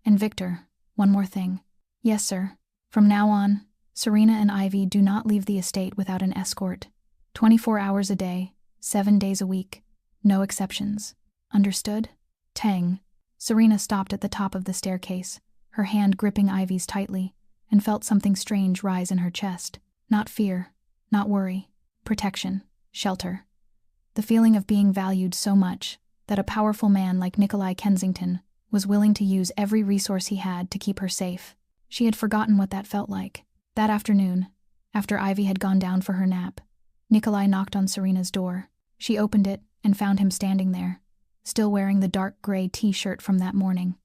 And Victor, one more thing. Yes, sir. From now on, Serena and Ivy do not leave the estate without an escort. 24 hours a day, 7 days a week. No exceptions. Understood? Tang. Serena stopped at the top of the staircase, her hand gripping Ivy's tightly, and felt something strange rise in her chest. Not fear, not worry. Protection. Shelter. The feeling of being valued so much that a powerful man like Nikolai Kensington was willing to use every resource he had to keep her safe. She had forgotten what that felt like. That afternoon, after Ivy had gone down for her nap, Nikolai knocked on Serena's door. She opened it and found him standing there, still wearing the dark gray t-shirt from that morning.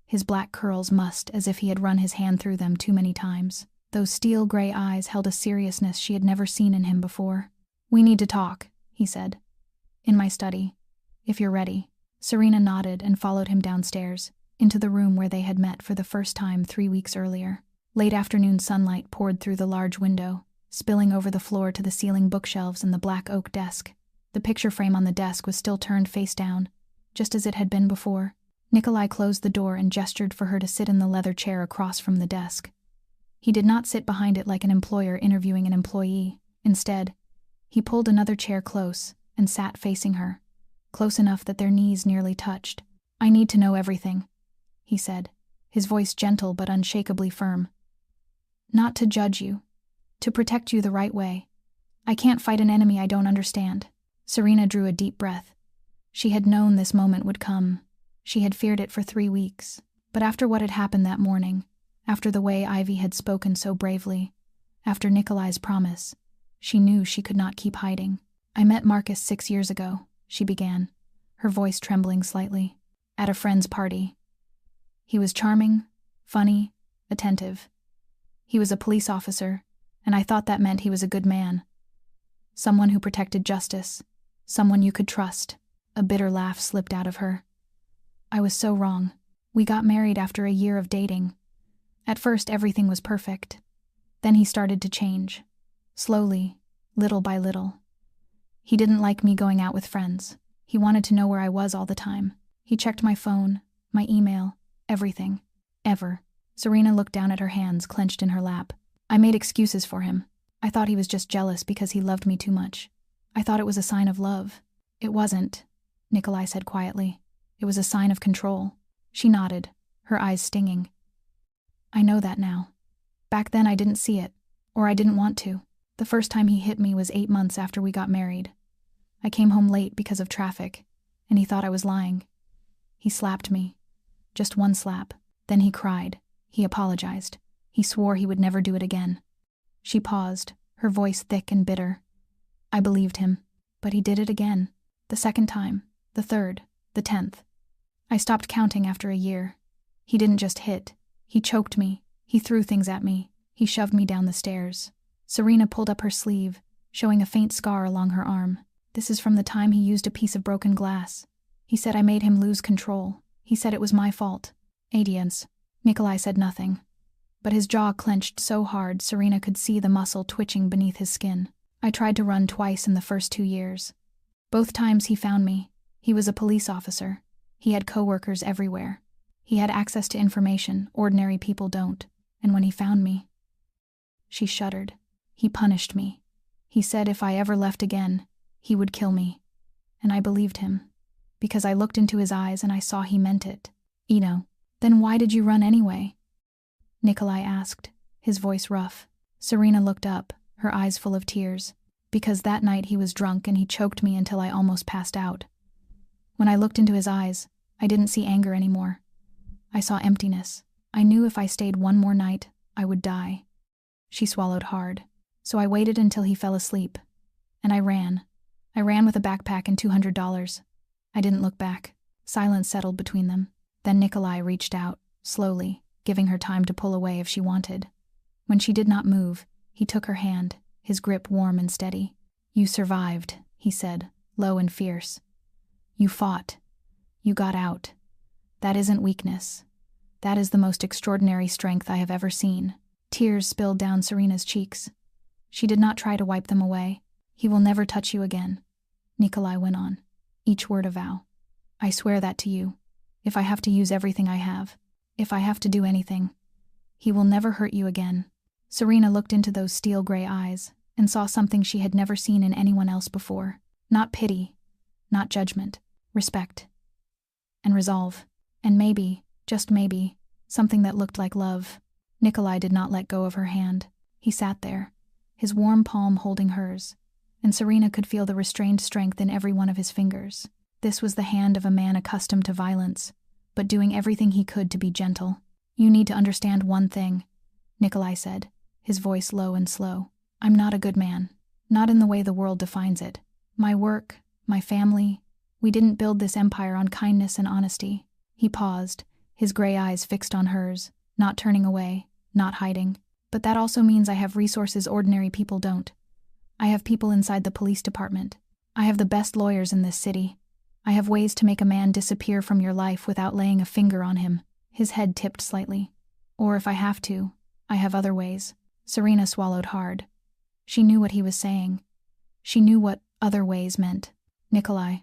His black curls mussed as if he had run his hand through them too many times. Those steel gray eyes held a seriousness she had never seen in him before. We need to talk, he said. In my study, if you're ready. Serena nodded and followed him downstairs, into the room where they had met for the first time 3 weeks earlier. Late afternoon sunlight poured through the large window, spilling over the floor to the ceiling bookshelves and the black oak desk. The picture frame on the desk was still turned face down, just as it had been before. Nikolai closed the door and gestured for her to sit in the leather chair across from the desk. He did not sit behind it like an employer interviewing an employee. Instead, he pulled another chair close and sat facing her, close enough that their knees nearly touched. I need to know everything, he said, his voice gentle but unshakably firm. Not to judge you, to protect you the right way. I can't fight an enemy I don't understand. Serena drew a deep breath. She had known this moment would come. She had feared it for 3 weeks. But after what had happened that morning, after the way Ivy had spoken so bravely, after Nikolai's promise, she knew she could not keep hiding. I met Marcus 6 years ago, she began, her voice trembling slightly, at a friend's party. He was charming, funny, attentive. He was a police officer, and I thought that meant he was a good man. Someone who protected justice, someone you could trust. A bitter laugh slipped out of her. I was so wrong. We got married after a year of dating. At first, everything was perfect. Then he started to change. Slowly, little by little. He didn't like me going out with friends. He wanted to know where I was all the time. He checked my phone, my email, everything. Ever. Serena looked down at her hands clenched in her lap. I made excuses for him. I thought he was just jealous because he loved me too much. I thought it was a sign of love. It wasn't, Nikolai said quietly. It was a sign of control. She nodded, her eyes stinging. I know that now. Back then I didn't see it, or I didn't want to. The first time he hit me was 8 months after we got married. I came home late because of traffic, and he thought I was lying. He slapped me. Just one slap. Then he cried. He apologized. He swore he would never do it again. She paused, her voice thick and bitter. I believed him, but he did it again. The second time, the third, the 10th. I stopped counting after a year. He didn't just hit. He choked me. He threw things at me. He shoved me down the stairs. Serena pulled up her sleeve, showing a faint scar along her arm. This is from the time he used a piece of broken glass. He said I made him lose control. He said it was my fault. Adiance. Nikolai said nothing, but his jaw clenched so hard Serena could see the muscle twitching beneath his skin. I tried to run twice in the first 2 years. Both times he found me. He was a police officer. He had coworkers everywhere. He had access to information ordinary people don't. And when he found me... She shuddered. He punished me. He said if I ever left again, he would kill me. And I believed him, because I looked into his eyes and I saw he meant it. Eno, then why did you run anyway? Nikolai asked, his voice rough. Serena looked up, her eyes full of tears. Because that night he was drunk and he choked me until I almost passed out. When I looked into his eyes, I didn't see anger anymore. I saw emptiness. I knew if I stayed one more night, I would die. She swallowed hard. So I waited until he fell asleep. And I ran. I ran with a backpack and $200. I didn't look back. Silence settled between them. Then Nikolai reached out, slowly, giving her time to pull away if she wanted. When she did not move, he took her hand, his grip warm and steady. "You survived," he said, low and fierce. "You fought. You got out. That isn't weakness. That is the most extraordinary strength I have ever seen." Tears spilled down Serena's cheeks. She did not try to wipe them away. "He will never touch you again," Nikolai went on, each word a vow. "I swear that to you. If I have to use everything I have, if I have to do anything, he will never hurt you again." Serena looked into those steel-gray eyes and saw something she had never seen in anyone else before. Not pity, not judgment, respect, and resolve. And maybe, just maybe, something that looked like love. Nikolai did not let go of her hand. He sat there, his warm palm holding hers, and Serena could feel the restrained strength in every one of his fingers. This was the hand of a man accustomed to violence, but doing everything he could to be gentle. "You need to understand one thing," Nikolai said, his voice low and slow. "I'm not a good man, not in the way the world defines it. My work, my family, we didn't build this empire on kindness and honesty." He paused, his gray eyes fixed on hers, not turning away, not hiding. "But that also means I have resources ordinary people don't. I have people inside the police department. I have the best lawyers in this city. I have ways to make a man disappear from your life without laying a finger on him." His head tipped slightly. "Or if I have to, I have other ways." Serena swallowed hard. She knew what he was saying. She knew what other ways meant. "Nikolai,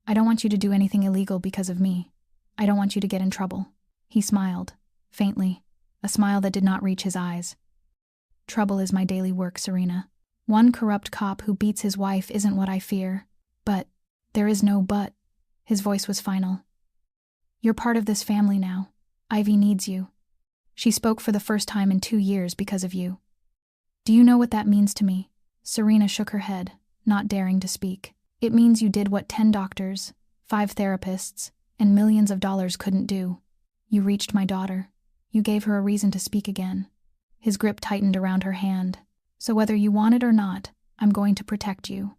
I don't want you to do anything illegal because of me. I don't want you to get in trouble." He smiled, faintly, a smile that did not reach his eyes. "Trouble is my daily work, Serena. One corrupt cop who beats his wife isn't what I fear. But there is no but." His voice was final. "You're part of this family now. Ivy needs you. She spoke for the first time in 2 years because of you. Do you know what that means to me?" Serena shook her head, not daring to speak. "It means you did what 10 doctors, 5 therapists, and millions of dollars couldn't do. You reached my daughter. You gave her a reason to speak again." His grip tightened around her hand. "So whether you want it or not, I'm going to protect you.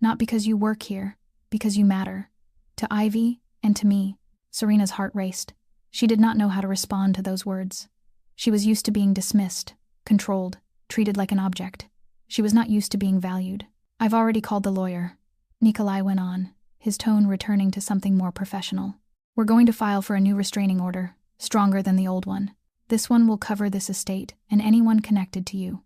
Not because you work here, because you matter. To Ivy, and to me." Serena's heart raced. She did not know how to respond to those words. She was used to being dismissed, controlled, treated like an object. She was not used to being valued. "I've already called the lawyer," Nikolai went on, his tone returning to something more professional. "We're going to file for a new restraining order, stronger than the old one. This one will cover this estate and anyone connected to you.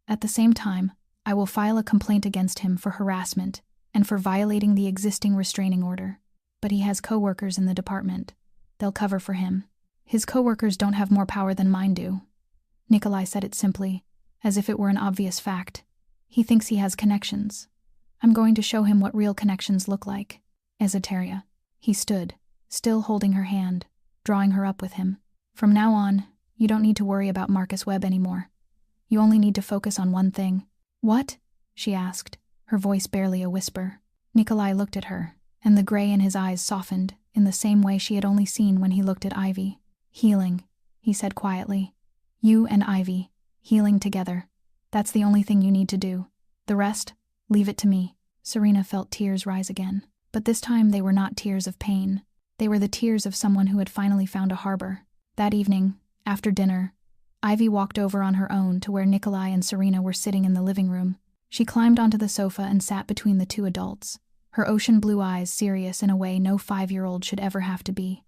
At the same time, I will file a complaint against him for harassment and for violating the existing restraining order. But he has co-workers in the department. They'll cover for him. His co-workers don't have more power than mine do." Nikolai said it simply, as if it were an obvious fact. "He thinks he has connections. I'm going to show him what real connections look like." Esoteria. He stood, still holding her hand, drawing her up with him. "From now on, you don't need to worry about Marcus Webb anymore. You only need to focus on one thing." "What?" she asked, her voice barely a whisper. Nikolai looked at her, and the gray in his eyes softened in the same way she had only seen when he looked at Ivy. "Healing," he said quietly. "You and Ivy, healing together. That's the only thing you need to do. The rest, leave it to me." Serena felt tears rise again, but this time they were not tears of pain. They were the tears of someone who had finally found a harbor. That evening, after dinner, Ivy walked over on her own to where Nikolai and Serena were sitting in the living room. She climbed onto the sofa and sat between the two adults, her ocean blue eyes serious in a way no 5-year-old should ever have to be.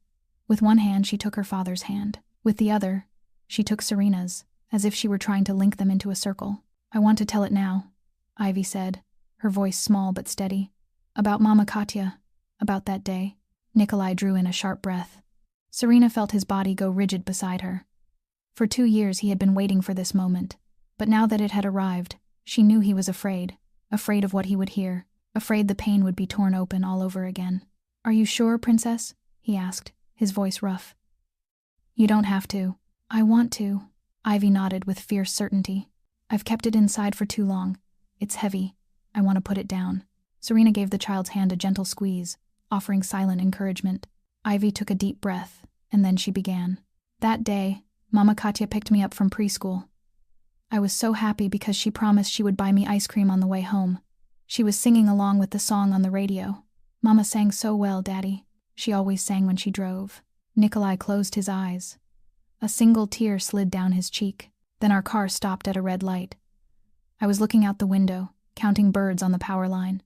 With one hand she took her father's hand. With the other, she took Serena's, as if she were trying to link them into a circle. "I want to tell it now," Ivy said, her voice small but steady. "About Mama Katya, about that day." Nikolai drew in a sharp breath. Serena felt his body go rigid beside her. For 2 years he had been waiting for this moment, but now that it had arrived, she knew he was afraid of what he would hear, afraid the pain would be torn open all over again. "Are you sure, Princess?" he asked, his voice rough. "You don't have to." "I want to," Ivy nodded with fierce certainty. "I've kept it inside for too long. It's heavy. I want to put it down." Serena gave the child's hand a gentle squeeze, offering silent encouragement. Ivy took a deep breath, and then she began. That day, Mama Katya picked me up from preschool. I was so happy because she promised she would buy me ice cream on the way home. She was singing along with the song on the radio. Mama sang so well, Daddy. She always sang when she drove. Nikolai closed his eyes. A single tear slid down his cheek. Then our car stopped at a red light. I was looking out the window, counting birds on the power line,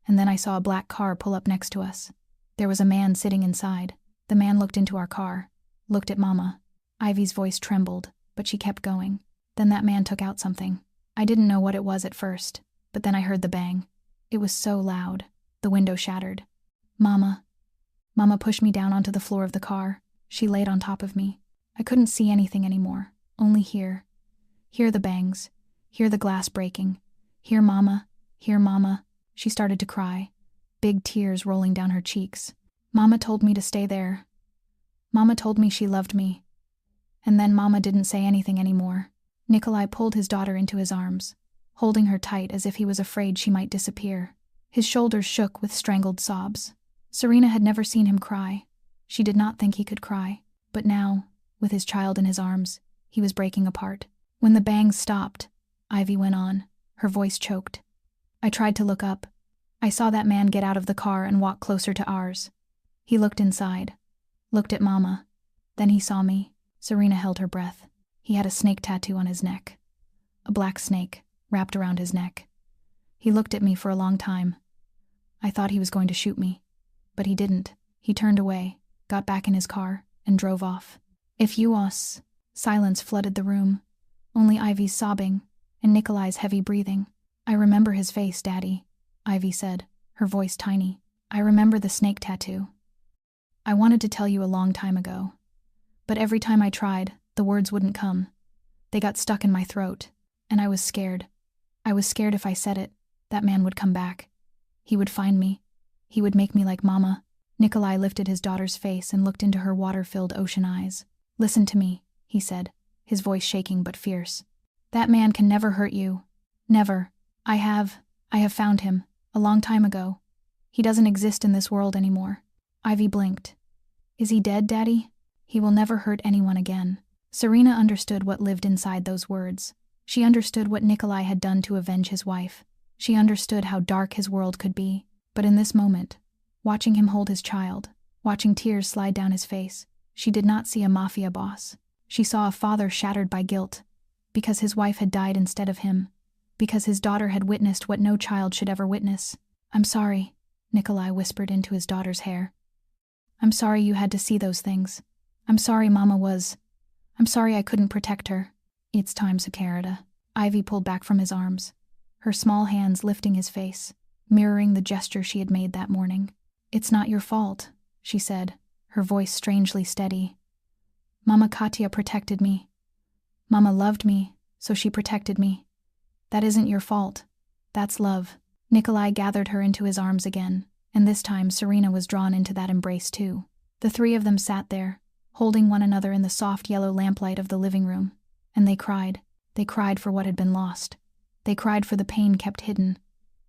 and then I saw a black car pull up next to us. There was a man sitting inside. The man looked into our car, looked at Mama. Ivy's voice trembled, but she kept going. Then that man took out something. I didn't know what it was at first, but then I heard the bang. It was so loud. The window shattered. Mama. Mama pushed me down onto the floor of the car. She laid on top of me. I couldn't see anything anymore, only hear. Hear the bangs. Hear the glass breaking. Hear Mama. Hear Mama. She started to cry, big tears rolling down her cheeks. Mama told me to stay there. Mama told me she loved me. And then Mama didn't say anything anymore. Nikolai pulled his daughter into his arms, holding her tight as if he was afraid she might disappear. His shoulders shook with strangled sobs. Serena had never seen him cry. She did not think he could cry. But now, with his child in his arms, he was breaking apart. When the bangs stopped, Ivy went on, her voice choked. I tried to look up. I saw that man get out of the car and walk closer to ours. He looked inside, looked at Mama. Then he saw me. Serena held her breath. He had a snake tattoo on his neck. A black snake, wrapped around his neck. He looked at me for a long time. I thought he was going to shoot me. But he didn't. He turned away, got back in his car, and drove off. If you us... Silence flooded the room. Only Ivy's sobbing, and Nikolai's heavy breathing. I remember his face, Daddy, Ivy said, her voice tiny. I remember the snake tattoo. I wanted to tell you a long time ago. But every time I tried, the words wouldn't come. They got stuck in my throat, and I was scared. I was scared if I said it, that man would come back. He would find me. He would make me like Mama. Nikolai lifted his daughter's face and looked into her water-filled ocean eyes. Listen to me, he said, his voice shaking but fierce. That man can never hurt you. Never. I have found him, a long time ago. He doesn't exist in this world anymore. Ivy blinked. Is he dead, Daddy? He will never hurt anyone again. Serena understood what lived inside those words. She understood what Nikolai had done to avenge his wife. She understood how dark his world could be. But in this moment, watching him hold his child, watching tears slide down his face, she did not see a mafia boss. She saw a father shattered by guilt, because his wife had died instead of him, because his daughter had witnessed what no child should ever witness. I'm sorry, Nikolai whispered into his daughter's hair. I'm sorry you had to see those things. I'm sorry I'm sorry I couldn't protect her. It's time, Sakarada. Ivy pulled back from his arms, her small hands lifting his face, mirroring the gesture she had made that morning. It's not your fault, she said, her voice strangely steady. Mama Katya protected me. Mama loved me, so she protected me. That isn't your fault. That's love. Nikolai gathered her into his arms again, and this time Serena was drawn into that embrace too. The three of them sat there, holding one another in the soft yellow lamplight of the living room, and they cried. They cried for what had been lost. They cried for the pain kept hidden.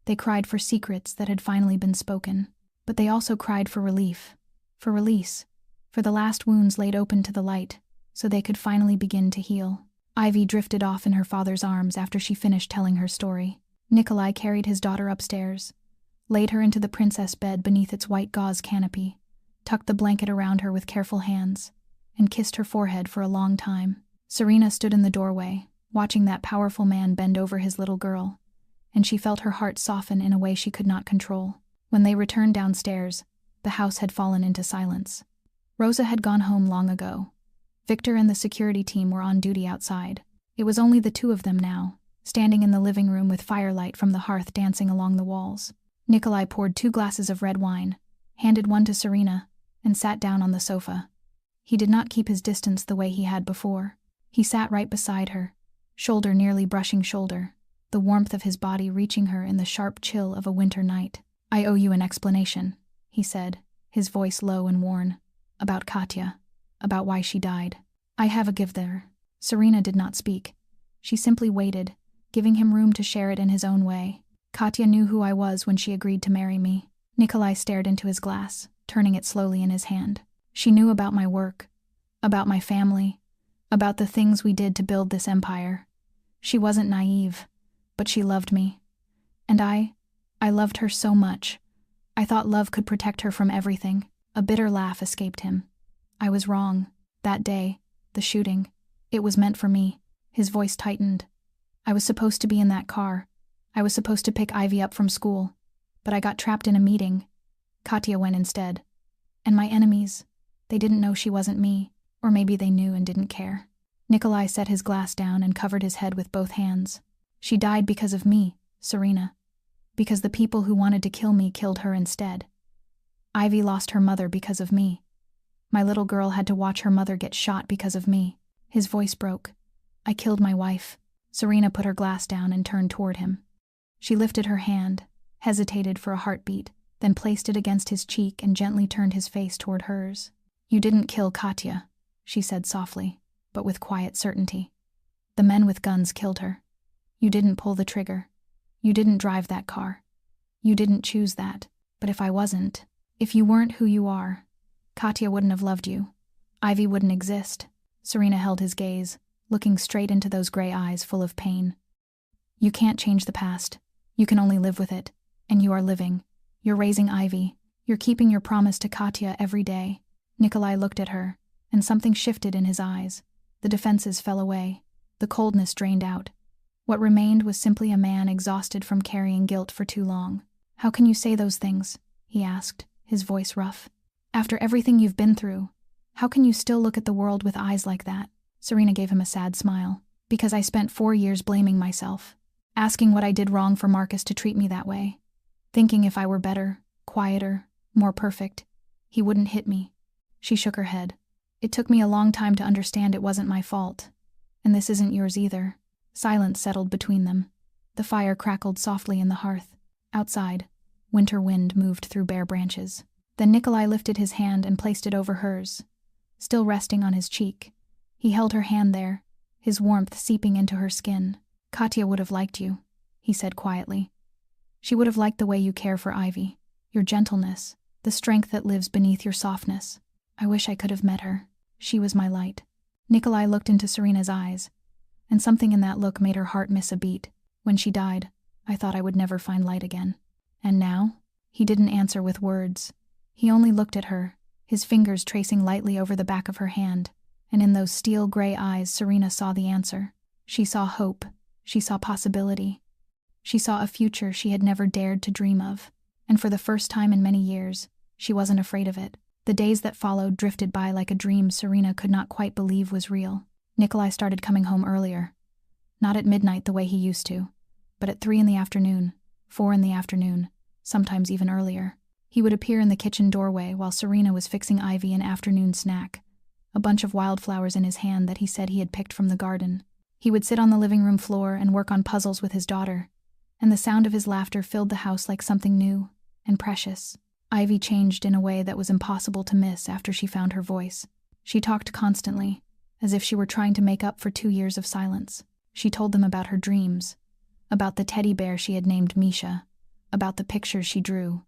They cried for secrets that had finally been spoken. But they also cried for relief, for release, for the last wounds laid open to the light, so they could finally begin to heal. Ivy drifted off in her father's arms after she finished telling her story. Nikolai carried his daughter upstairs, laid her into the princess bed beneath its white gauze canopy, tucked the blanket around her with careful hands, and kissed her forehead for a long time. Serena stood in the doorway, watching that powerful man bend over his little girl, and she felt her heart soften in a way she could not control. When they returned downstairs, the house had fallen into silence. Rosa had gone home long ago. Victor and the security team were on duty outside. It was only the two of them now, standing in the living room with firelight from the hearth dancing along the walls. Nikolai poured 2 glasses of red wine, handed one to Serena, and sat down on the sofa. He did not keep his distance the way he had before. He sat right beside her, shoulder nearly brushing shoulder, the warmth of his body reaching her in the sharp chill of a winter night. I owe you an explanation, he said, his voice low and worn. About Katya, about why she died. I have a gift there. Serena did not speak. She simply waited, giving him room to share it in his own way. Katya knew who I was when she agreed to marry me. Nikolai stared into his glass, turning it slowly in his hand. She knew about my work, about my family, about the things we did to build this empire. She wasn't naive, but she loved me. And I loved her so much. I thought love could protect her from everything. A bitter laugh escaped him. I was wrong. That day, the shooting, it was meant for me. His voice tightened. I was supposed to be in that car. I was supposed to pick Ivy up from school. But I got trapped in a meeting. Katya went instead. And my enemies, they didn't know she wasn't me, or maybe they knew and didn't care. Nikolai set his glass down and covered his head with both hands. She died because of me, Serena. Because the people who wanted to kill me killed her instead. Ivy lost her mother because of me. My little girl had to watch her mother get shot because of me. His voice broke. I killed my wife. Serena put her glass down and turned toward him. She lifted her hand, hesitated for a heartbeat, then placed it against his cheek and gently turned his face toward hers. You didn't kill Katya, she said softly, but with quiet certainty. The men with guns killed her. You didn't pull the trigger. You didn't drive that car. You didn't choose that. But if I wasn't, if you weren't who you are, Katya wouldn't have loved you. Ivy wouldn't exist. Serena held his gaze, looking straight into those gray eyes full of pain. You can't change the past. You can only live with it. And you are living. You're raising Ivy. You're keeping your promise to Katya every day. Nikolai looked at her, and something shifted in his eyes. The defenses fell away. The coldness drained out. What remained was simply a man exhausted from carrying guilt for too long. How can you say those things? He asked, his voice rough. After everything you've been through, how can you still look at the world with eyes like that? Serena gave him a sad smile. Because I spent 4 years blaming myself, asking what I did wrong for Marcus to treat me that way. Thinking if I were better, quieter, more perfect, he wouldn't hit me. She shook her head. It took me a long time to understand it wasn't my fault. And this isn't yours either. Silence settled between them. The fire crackled softly in the hearth. Outside, winter wind moved through bare branches. Then Nikolai lifted his hand and placed it over hers, still resting on his cheek. He held her hand there, his warmth seeping into her skin. Katya would have liked you, he said quietly. She would have liked the way you care for Ivy, your gentleness, the strength that lives beneath your softness. I wish I could have met her. She was my light. Nikolai looked into Serena's eyes, and something in that look made her heart miss a beat. When she died, I thought I would never find light again. And now? He didn't answer with words. He only looked at her, his fingers tracing lightly over the back of her hand, and in those steel-gray eyes Serena saw the answer. She saw hope. She saw possibility. She saw a future she had never dared to dream of. And for the first time in many years, she wasn't afraid of it. The days that followed drifted by like a dream Serena could not quite believe was real. Nikolai started coming home earlier. Not at midnight the way he used to, but at 3 in the afternoon, 4 in the afternoon, sometimes even earlier. He would appear in the kitchen doorway while Serena was fixing Ivy an afternoon snack, a bunch of wildflowers in his hand that he said he had picked from the garden. He would sit on the living room floor and work on puzzles with his daughter, and the sound of his laughter filled the house like something new and precious. Ivy changed in a way that was impossible to miss after she found her voice. She talked constantly, as if she were trying to make up for 2 years of silence. She told them about her dreams, about the teddy bear she had named Misha, about the pictures she drew,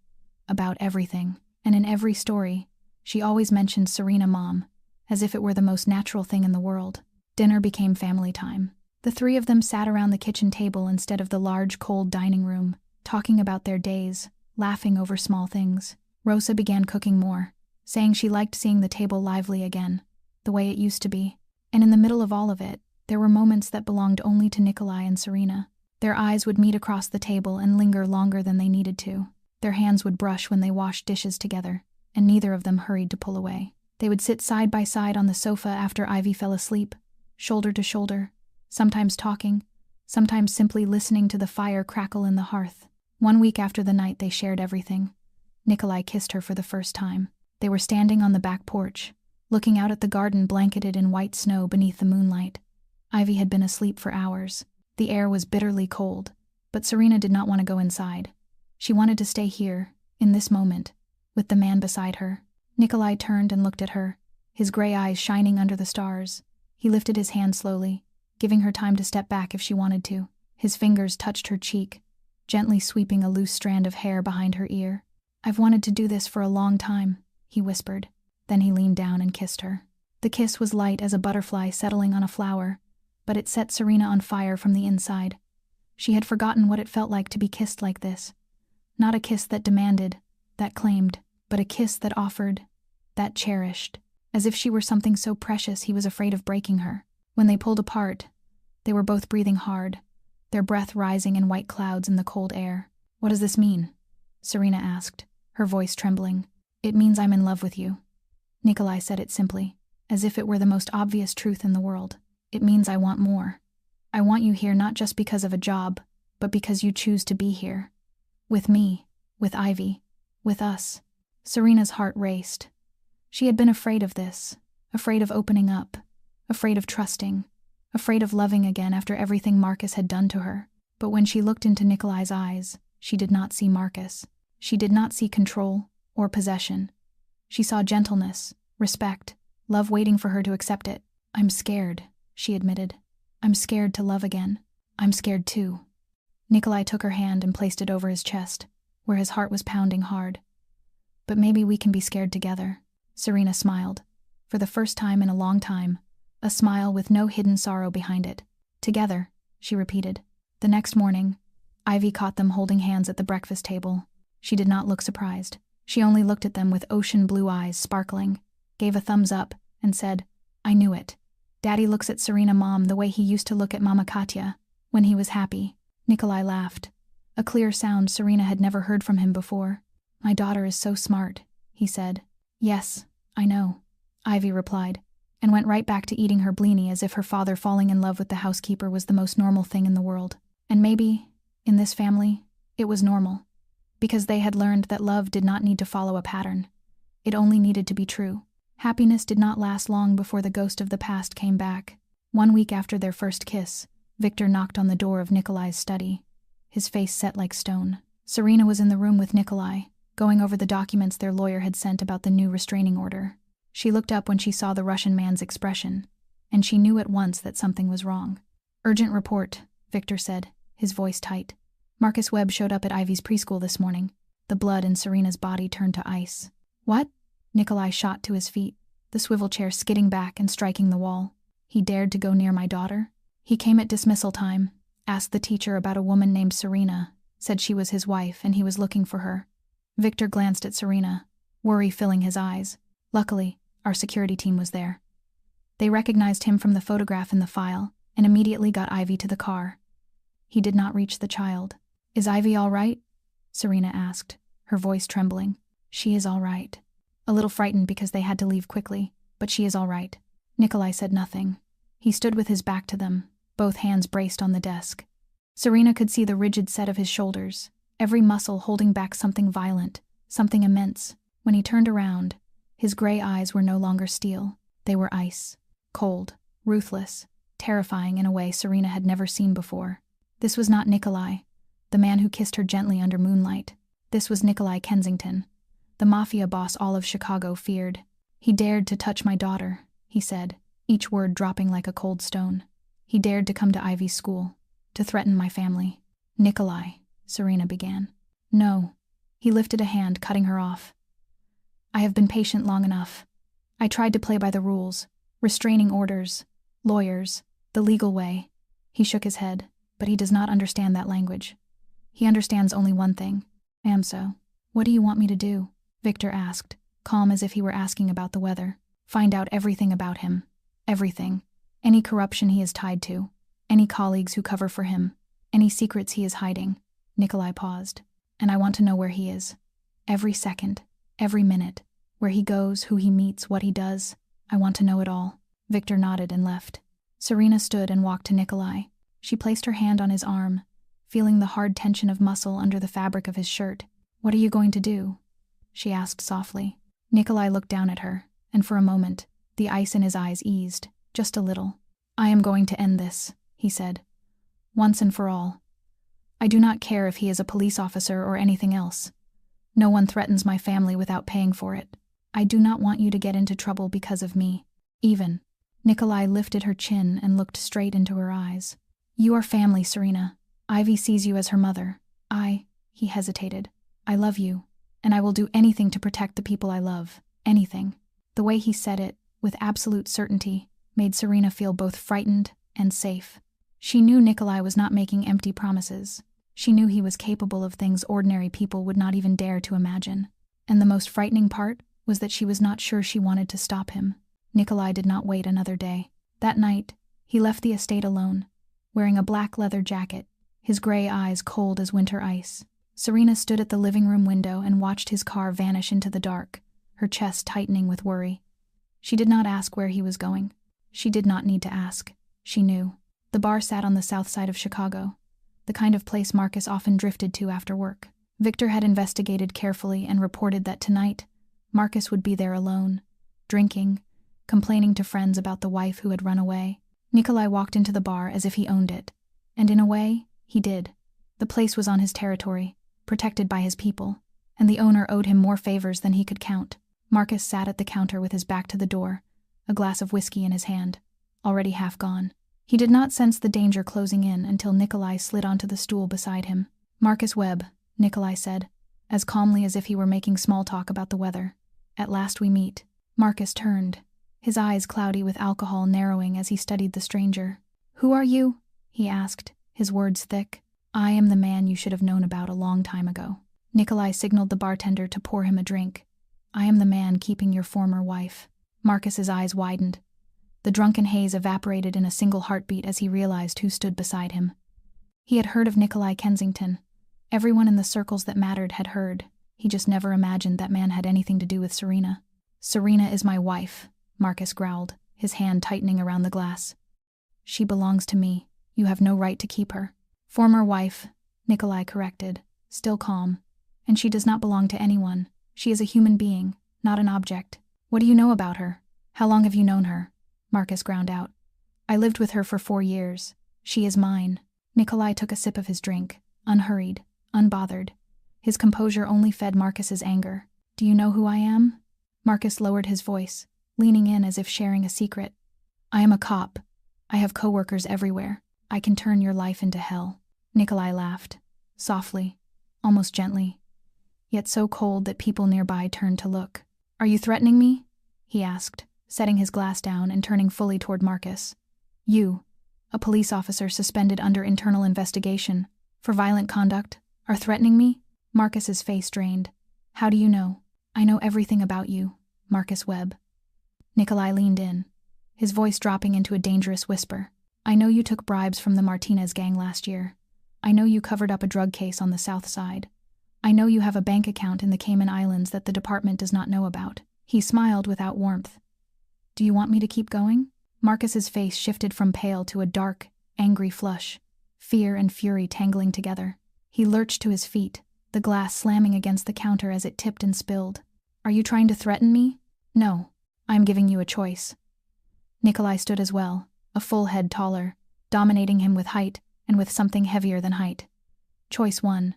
about everything. And in every story, she always mentioned Serena Mom, as if it were the most natural thing in the world. Dinner became family time. The 3 of them sat around the kitchen table instead of the large, cold dining room, talking about their days, laughing over small things. Rosa began cooking more, saying she liked seeing the table lively again, the way it used to be. And in the middle of all of it, there were moments that belonged only to Nikolai and Serena. Their eyes would meet across the table and linger longer than they needed to. Their hands would brush when they washed dishes together, and neither of them hurried to pull away. They would sit side by side on the sofa after Ivy fell asleep, shoulder to shoulder, sometimes talking, sometimes simply listening to the fire crackle in the hearth. 1 week after the night they shared everything, Nikolai kissed her for the first time. They were standing on the back porch, looking out at the garden blanketed in white snow beneath the moonlight. Ivy had been asleep for hours. The air was bitterly cold, but Serena did not want to go inside. She wanted to stay here, in this moment, with the man beside her. Nikolai turned and looked at her, his gray eyes shining under the stars. He lifted his hand slowly, giving her time to step back if she wanted to. His fingers touched her cheek, gently sweeping a loose strand of hair behind her ear. I've wanted to do this for a long time, he whispered. Then he leaned down and kissed her. The kiss was light as a butterfly settling on a flower, but it set Serena on fire from the inside. She had forgotten what it felt like to be kissed like this. Not a kiss that demanded, that claimed, but a kiss that offered, that cherished. As if she were something so precious he was afraid of breaking her. When they pulled apart, they were both breathing hard, their breath rising in white clouds in the cold air. What does this mean? Serena asked, her voice trembling. It means I'm in love with you. Nikolai said it simply, as if it were the most obvious truth in the world. It means I want more. I want you here not just because of a job, but because you choose to be here. With me, with Ivy, with us. Serena's heart raced. She had been afraid of this, afraid of opening up, afraid of trusting, afraid of loving again after everything Marcus had done to her. But when she looked into Nikolai's eyes, she did not see Marcus. She did not see control or possession. She saw gentleness, respect, love waiting for her to accept it. I'm scared, she admitted. I'm scared to love again. I'm scared too. Nikolai took her hand and placed it over his chest, where his heart was pounding hard. But maybe we can be scared together. Serena smiled, for the first time in a long time, a smile with no hidden sorrow behind it. Together, she repeated. The next morning, Ivy caught them holding hands at the breakfast table. She did not look surprised. She only looked at them with ocean blue eyes sparkling, gave a thumbs up, and said, I knew it. Daddy looks at Serena Mom the way he used to look at Mama Katya, when he was happy. Nikolai laughed, a clear sound Serena had never heard from him before. My daughter is so smart, he said. Yes, I know, Ivy replied, and went right back to eating her blini as if her father falling in love with the housekeeper was the most normal thing in the world. And maybe, in this family, it was normal, because they had learned that love did not need to follow a pattern. It only needed to be true. Happiness did not last long before the ghost of the past came back. 1 week after their first kiss, Victor knocked on the door of Nikolai's study, his face set like stone. Serena was in the room with Nikolai, going over the documents their lawyer had sent about the new restraining order. She looked up when she saw the Russian man's expression, and she knew at once that something was wrong. Urgent report, Victor said, his voice tight. Marcus Webb showed up at Ivy's preschool this morning. The blood in Serena's body turned to ice. What? Nikolai shot to his feet, the swivel chair skidding back and striking the wall. He dared to go near my daughter? He came at dismissal time, asked the teacher about a woman named Serena, said she was his wife and he was looking for her. Victor glanced at Serena, worry filling his eyes. Luckily, our security team was there. They recognized him from the photograph in the file and immediately got Ivy to the car. He did not reach the child. Is Ivy all right? Serena asked, her voice trembling. She is all right. A little frightened because they had to leave quickly, but she is all right. Nikolai said nothing. He stood with his back to them, both hands braced on the desk. Serena could see the rigid set of his shoulders, every muscle holding back something violent, something immense. When he turned around, his gray eyes were no longer steel. They were ice, cold, ruthless, terrifying in a way Serena had never seen before. This was not Nikolai, the man who kissed her gently under moonlight. This was Nikolai Kensington, the mafia boss all of Chicago feared. He dared to touch my daughter, he said, each word dropping like a cold stone. He dared to come to Ivy's school, to threaten my family. Nikolai, Serena began. No. He lifted a hand, cutting her off. I have been patient long enough. I tried to play by the rules, restraining orders, lawyers, the legal way. He shook his head, but he does not understand that language. He understands only one thing. So. What do you want me to do? Victor asked, calm as if he were asking about the weather. Find out everything about him. Everything. Any corruption he is tied to. Any colleagues who cover for him. Any secrets he is hiding. Nikolai paused. And I want to know where he is. Every second. Every minute. Where he goes, who he meets, what he does. I want to know it all. Victor nodded and left. Serena stood and walked to Nikolai. She placed her hand on his arm, feeling the hard tension of muscle under the fabric of his shirt. What are you going to do? She asked softly. Nikolai looked down at her, and for a moment, the ice in his eyes eased, just a little. I am going to end this, he said. Once and for all. I do not care if he is a police officer or anything else. No one threatens my family without paying for it. I do not want you to get into trouble because of me. Even. Nikolai lifted her chin and looked straight into her eyes. You are family, Serena. Ivy sees you as her mother. He hesitated. I love you, And I will do anything to protect the people I love. Anything. The way he said it, with absolute certainty, made Serena feel both frightened and safe. She knew Nikolai was not making empty promises. She knew he was capable of things ordinary people would not even dare to imagine. And the most frightening part was that she was not sure she wanted to stop him. Nikolai did not wait another day. That night, he left the estate alone, wearing a black leather jacket, his gray eyes cold as winter ice. Serena stood at the living room window and watched his car vanish into the dark, her chest tightening with worry. She did not ask where he was going. She did not need to ask. She knew. The bar sat on the south side of Chicago, the kind of place Marcus often drifted to after work. Victor had investigated carefully and reported that tonight, Marcus would be there alone, drinking, complaining to friends about the wife who had run away. Nikolai walked into the bar as if he owned it. And in a way, he did. The place was on his territory, protected by his people, and the owner owed him more favors than he could count. Marcus sat at the counter with his back to the door, a glass of whiskey in his hand, already half gone. He did not sense the danger closing in until Nikolai slid onto the stool beside him. "Marcus Webb," Nikolai said, as calmly as if he were making small talk about the weather. "At last we meet." Marcus turned, his eyes cloudy with alcohol narrowing as he studied the stranger. "Who are you?" he asked, his words thick. "I am the man you should have known about a long time ago." Nikolai signaled the bartender to pour him a drink. "I am the man keeping your former wife." Marcus's eyes widened. The drunken haze evaporated in a single heartbeat as he realized who stood beside him. He had heard of Nikolai Kensington. Everyone in the circles that mattered had heard. He just never imagined that man had anything to do with Serena. "Serena is my wife," Marcus growled, his hand tightening around the glass. "She belongs to me. You have no right to keep her." "Former wife," Nikolai corrected, still calm. "And she does not belong to anyone. She is a human being, not an object." "What do you know about her? How long have you known her?" Marcus ground out. "I lived with her for 4 years. She is mine." Nikolai took a sip of his drink, unhurried, unbothered. His composure only fed Marcus's anger. "Do you know who I am?" Marcus lowered his voice, leaning in as if sharing a secret. "I am a cop. I have coworkers everywhere. I can turn your life into hell." Nikolai laughed, softly, almost gently, yet so cold that people nearby turned to look. "Are you threatening me?" he asked, setting his glass down and turning fully toward Marcus. "You, a police officer suspended under internal investigation for violent conduct, are threatening me?" Marcus's face drained. "How do you know?" "I know everything about you, Marcus Webb." Nikolai leaned in, his voice dropping into a dangerous whisper. "I know you took bribes from the Martinez gang last year. I know you covered up a drug case on the south side. I know you have a bank account in the Cayman Islands that the department does not know about." He smiled without warmth. "Do you want me to keep going?" Marcus's face shifted from pale to a dark, angry flush, fear and fury tangling together. He lurched to his feet, the glass slamming against the counter as it tipped and spilled. "Are you trying to threaten me?" "No. I'm giving you a choice." Nikolai stood as well, a full head taller, dominating him with height and with something heavier than height. "Choice 1.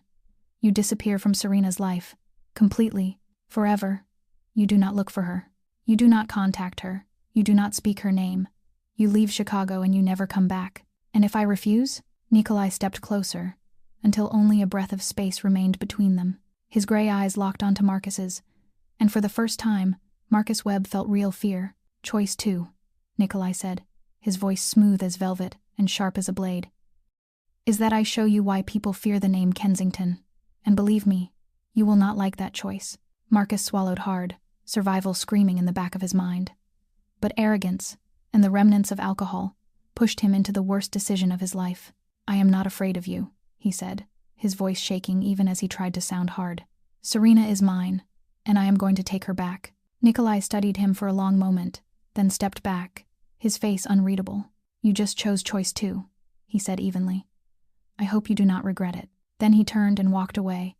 You disappear from Serena's life, completely, forever. You do not look for her. You do not contact her. You do not speak her name. You leave Chicago and you never come back. And if I refuse?" Nikolai stepped closer, until only a breath of space remained between them. His gray eyes locked onto Marcus's, and for the first time, Marcus Webb felt real fear. "Choice 2, Nikolai said, his voice smooth as velvet and sharp as a blade, "is that I show you why people fear the name Kensington. And believe me, you will not like that choice." Marcus swallowed hard, survival screaming in the back of his mind. But arrogance, and the remnants of alcohol, pushed him into the worst decision of his life. "I am not afraid of you," he said, his voice shaking even as he tried to sound hard. "Serena is mine, and I am going to take her back." Nikolai studied him for a long moment, then stepped back, his face unreadable. "You just chose choice 2, he said evenly. "I hope you do not regret it." Then he turned and walked away,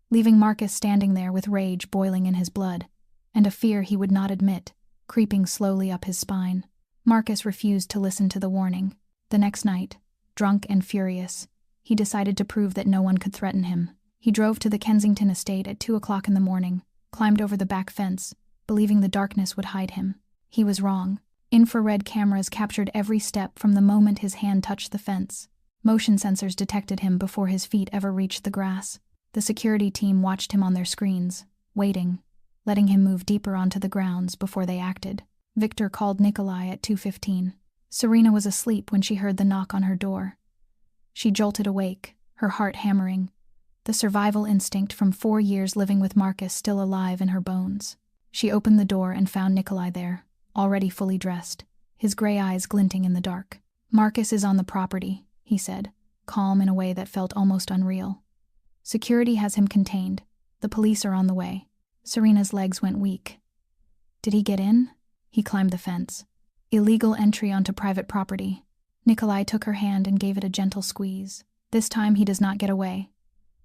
leaving Marcus standing there with rage boiling in his blood, and a fear he would not admit, creeping slowly up his spine. Marcus refused to listen to the warning. The next night, drunk and furious, he decided to prove that no one could threaten him. He drove to the Kensington estate at 2 o'clock in the morning, climbed over the back fence, believing the darkness would hide him. He was wrong. Infrared cameras captured every step from the moment his hand touched the fence. Motion sensors detected him before his feet ever reached the grass. The security team watched him on their screens, waiting, letting him move deeper onto the grounds before they acted. Victor called Nikolai at 2:15. Serena was asleep when she heard the knock on her door. She jolted awake, her heart hammering, the survival instinct from 4 years living with Marcus still alive in her bones. She opened the door and found Nikolai there, already fully dressed, his gray eyes glinting in the dark. "Marcus is on the property," he said, calm in a way that felt almost unreal. "Security has him contained. The police are on the way." Serena's legs went weak. "Did he get in?" He climbed the fence. "Illegal entry onto private property." Nikolai took her hand and gave it a gentle squeeze. "This time he does not get away.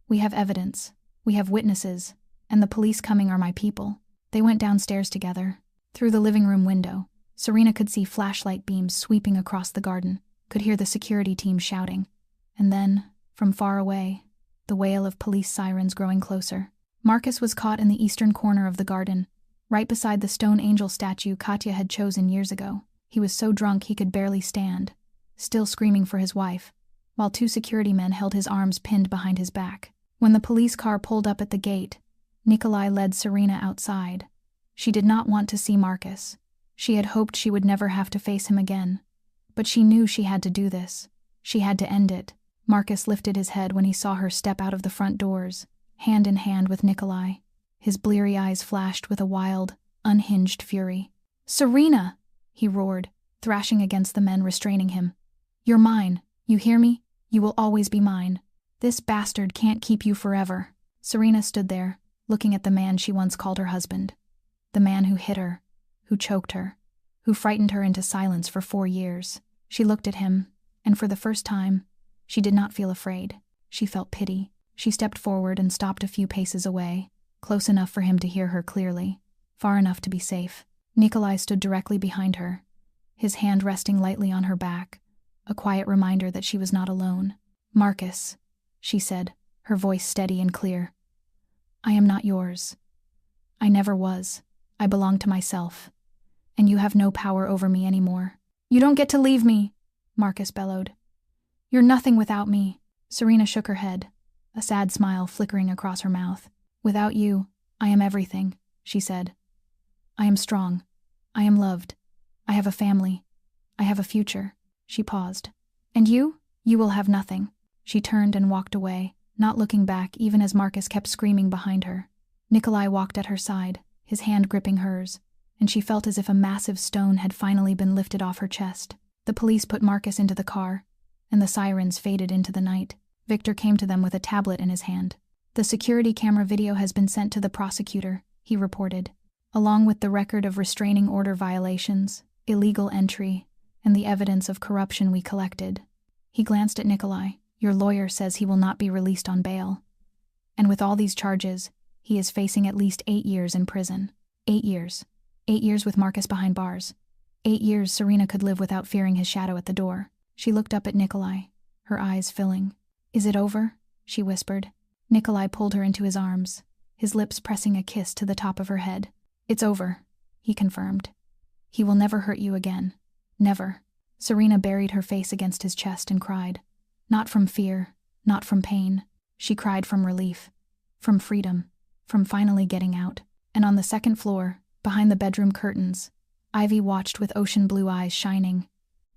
We have evidence. We have witnesses. And the police coming are my people." They went downstairs together. Through the living room window, Serena could see flashlight beams sweeping across the garden, could hear the security team shouting. And then, from far away, the wail of police sirens growing closer. Marcus was caught in the eastern corner of the garden, right beside the stone angel statue Katya had chosen years ago. He was so drunk he could barely stand, still screaming for his wife, while 2 security men held his arms pinned behind his back. When the police car pulled up at the gate, Nikolai led Serena outside. She did not want to see Marcus. She had hoped she would never have to face him again. But she knew she had to do this. She had to end it. Marcus lifted his head when he saw her step out of the front doors, hand in hand with Nikolai. His bleary eyes flashed with a wild, unhinged fury. "Serena!" he roared, thrashing against the men restraining him. "You're mine. You hear me? You will always be mine. This bastard can't keep you forever." Serena stood there, looking at the man she once called her husband. The man who hit her, who choked her, who frightened her into silence for 4 years. She looked at him, and for the first time, she did not feel afraid. She felt pity. She stepped forward and stopped a few paces away, close enough for him to hear her clearly, far enough to be safe. Nikolai stood directly behind her, his hand resting lightly on her back, a quiet reminder that she was not alone. "Marcus," she said, her voice steady and clear. "I am not yours. I never was. I belong to myself. And you have no power over me anymore." "You don't get to leave me," Marcus bellowed. "You're nothing without me." Serena shook her head, a sad smile flickering across her mouth. "Without you, I am everything," she said. "I am strong. I am loved. I have a family. I have a future." She paused. "And you? You will have nothing." She turned and walked away, not looking back even as Marcus kept screaming behind her. Nikolai walked at her side, his hand gripping hers, and she felt as if a massive stone had finally been lifted off her chest. The police put Marcus into the car, and the sirens faded into the night. Victor came to them with a tablet in his hand. "The security camera video has been sent to the prosecutor," he reported, "along with the record of restraining order violations, illegal entry, and the evidence of corruption we collected." He glanced at Nikolai. "Your lawyer says he will not be released on bail. And with all these charges, he is facing at least 8 years in prison." 8 years. 8 years with Marcus behind bars. 8 years Serena could live without fearing his shadow at the door. She looked up at Nikolai, her eyes filling. "Is it over?" she whispered. Nikolai pulled her into his arms, his lips pressing a kiss to the top of her head. "It's over," he confirmed. "He will never hurt you again. Never." Serena buried her face against his chest and cried. Not from fear, not from pain. She cried from relief, from freedom, from finally getting out. And on the second floor, behind the bedroom curtains, Ivy watched with ocean blue eyes shining.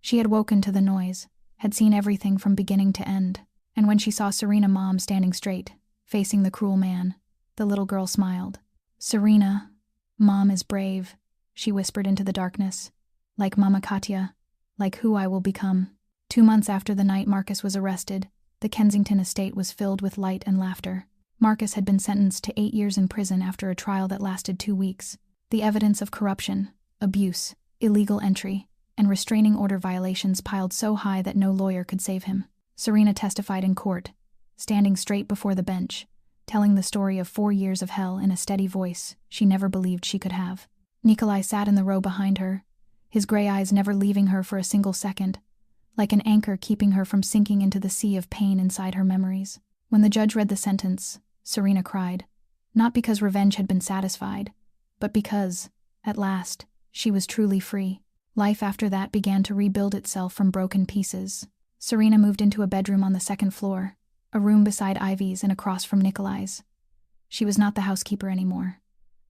She had woken to the noise, had seen everything from beginning to end. And when she saw Serena Mom standing straight, facing the cruel man, the little girl smiled. "Serena, Mom is brave," she whispered into the darkness. "Like Mama Katya, like who I will become." 2 months after the night Marcus was arrested, the Kensington estate was filled with light and laughter. Marcus had been sentenced to 8 years in prison after a trial that lasted 2 weeks. The evidence of corruption, abuse, illegal entry, and restraining order violations piled so high that no lawyer could save him. Serena testified in court, standing straight before the bench, telling the story of 4 years of hell in a steady voice she never believed she could have. Nikolai sat in the row behind her, his gray eyes never leaving her for a single second, like an anchor keeping her from sinking into the sea of pain inside her memories. When the judge read the sentence, Serena cried, not because revenge had been satisfied, but because, at last, she was truly free. Life after that began to rebuild itself from broken pieces. Serena moved into a bedroom on the second floor, a room beside Ivy's and across from Nikolai's. She was not the housekeeper anymore.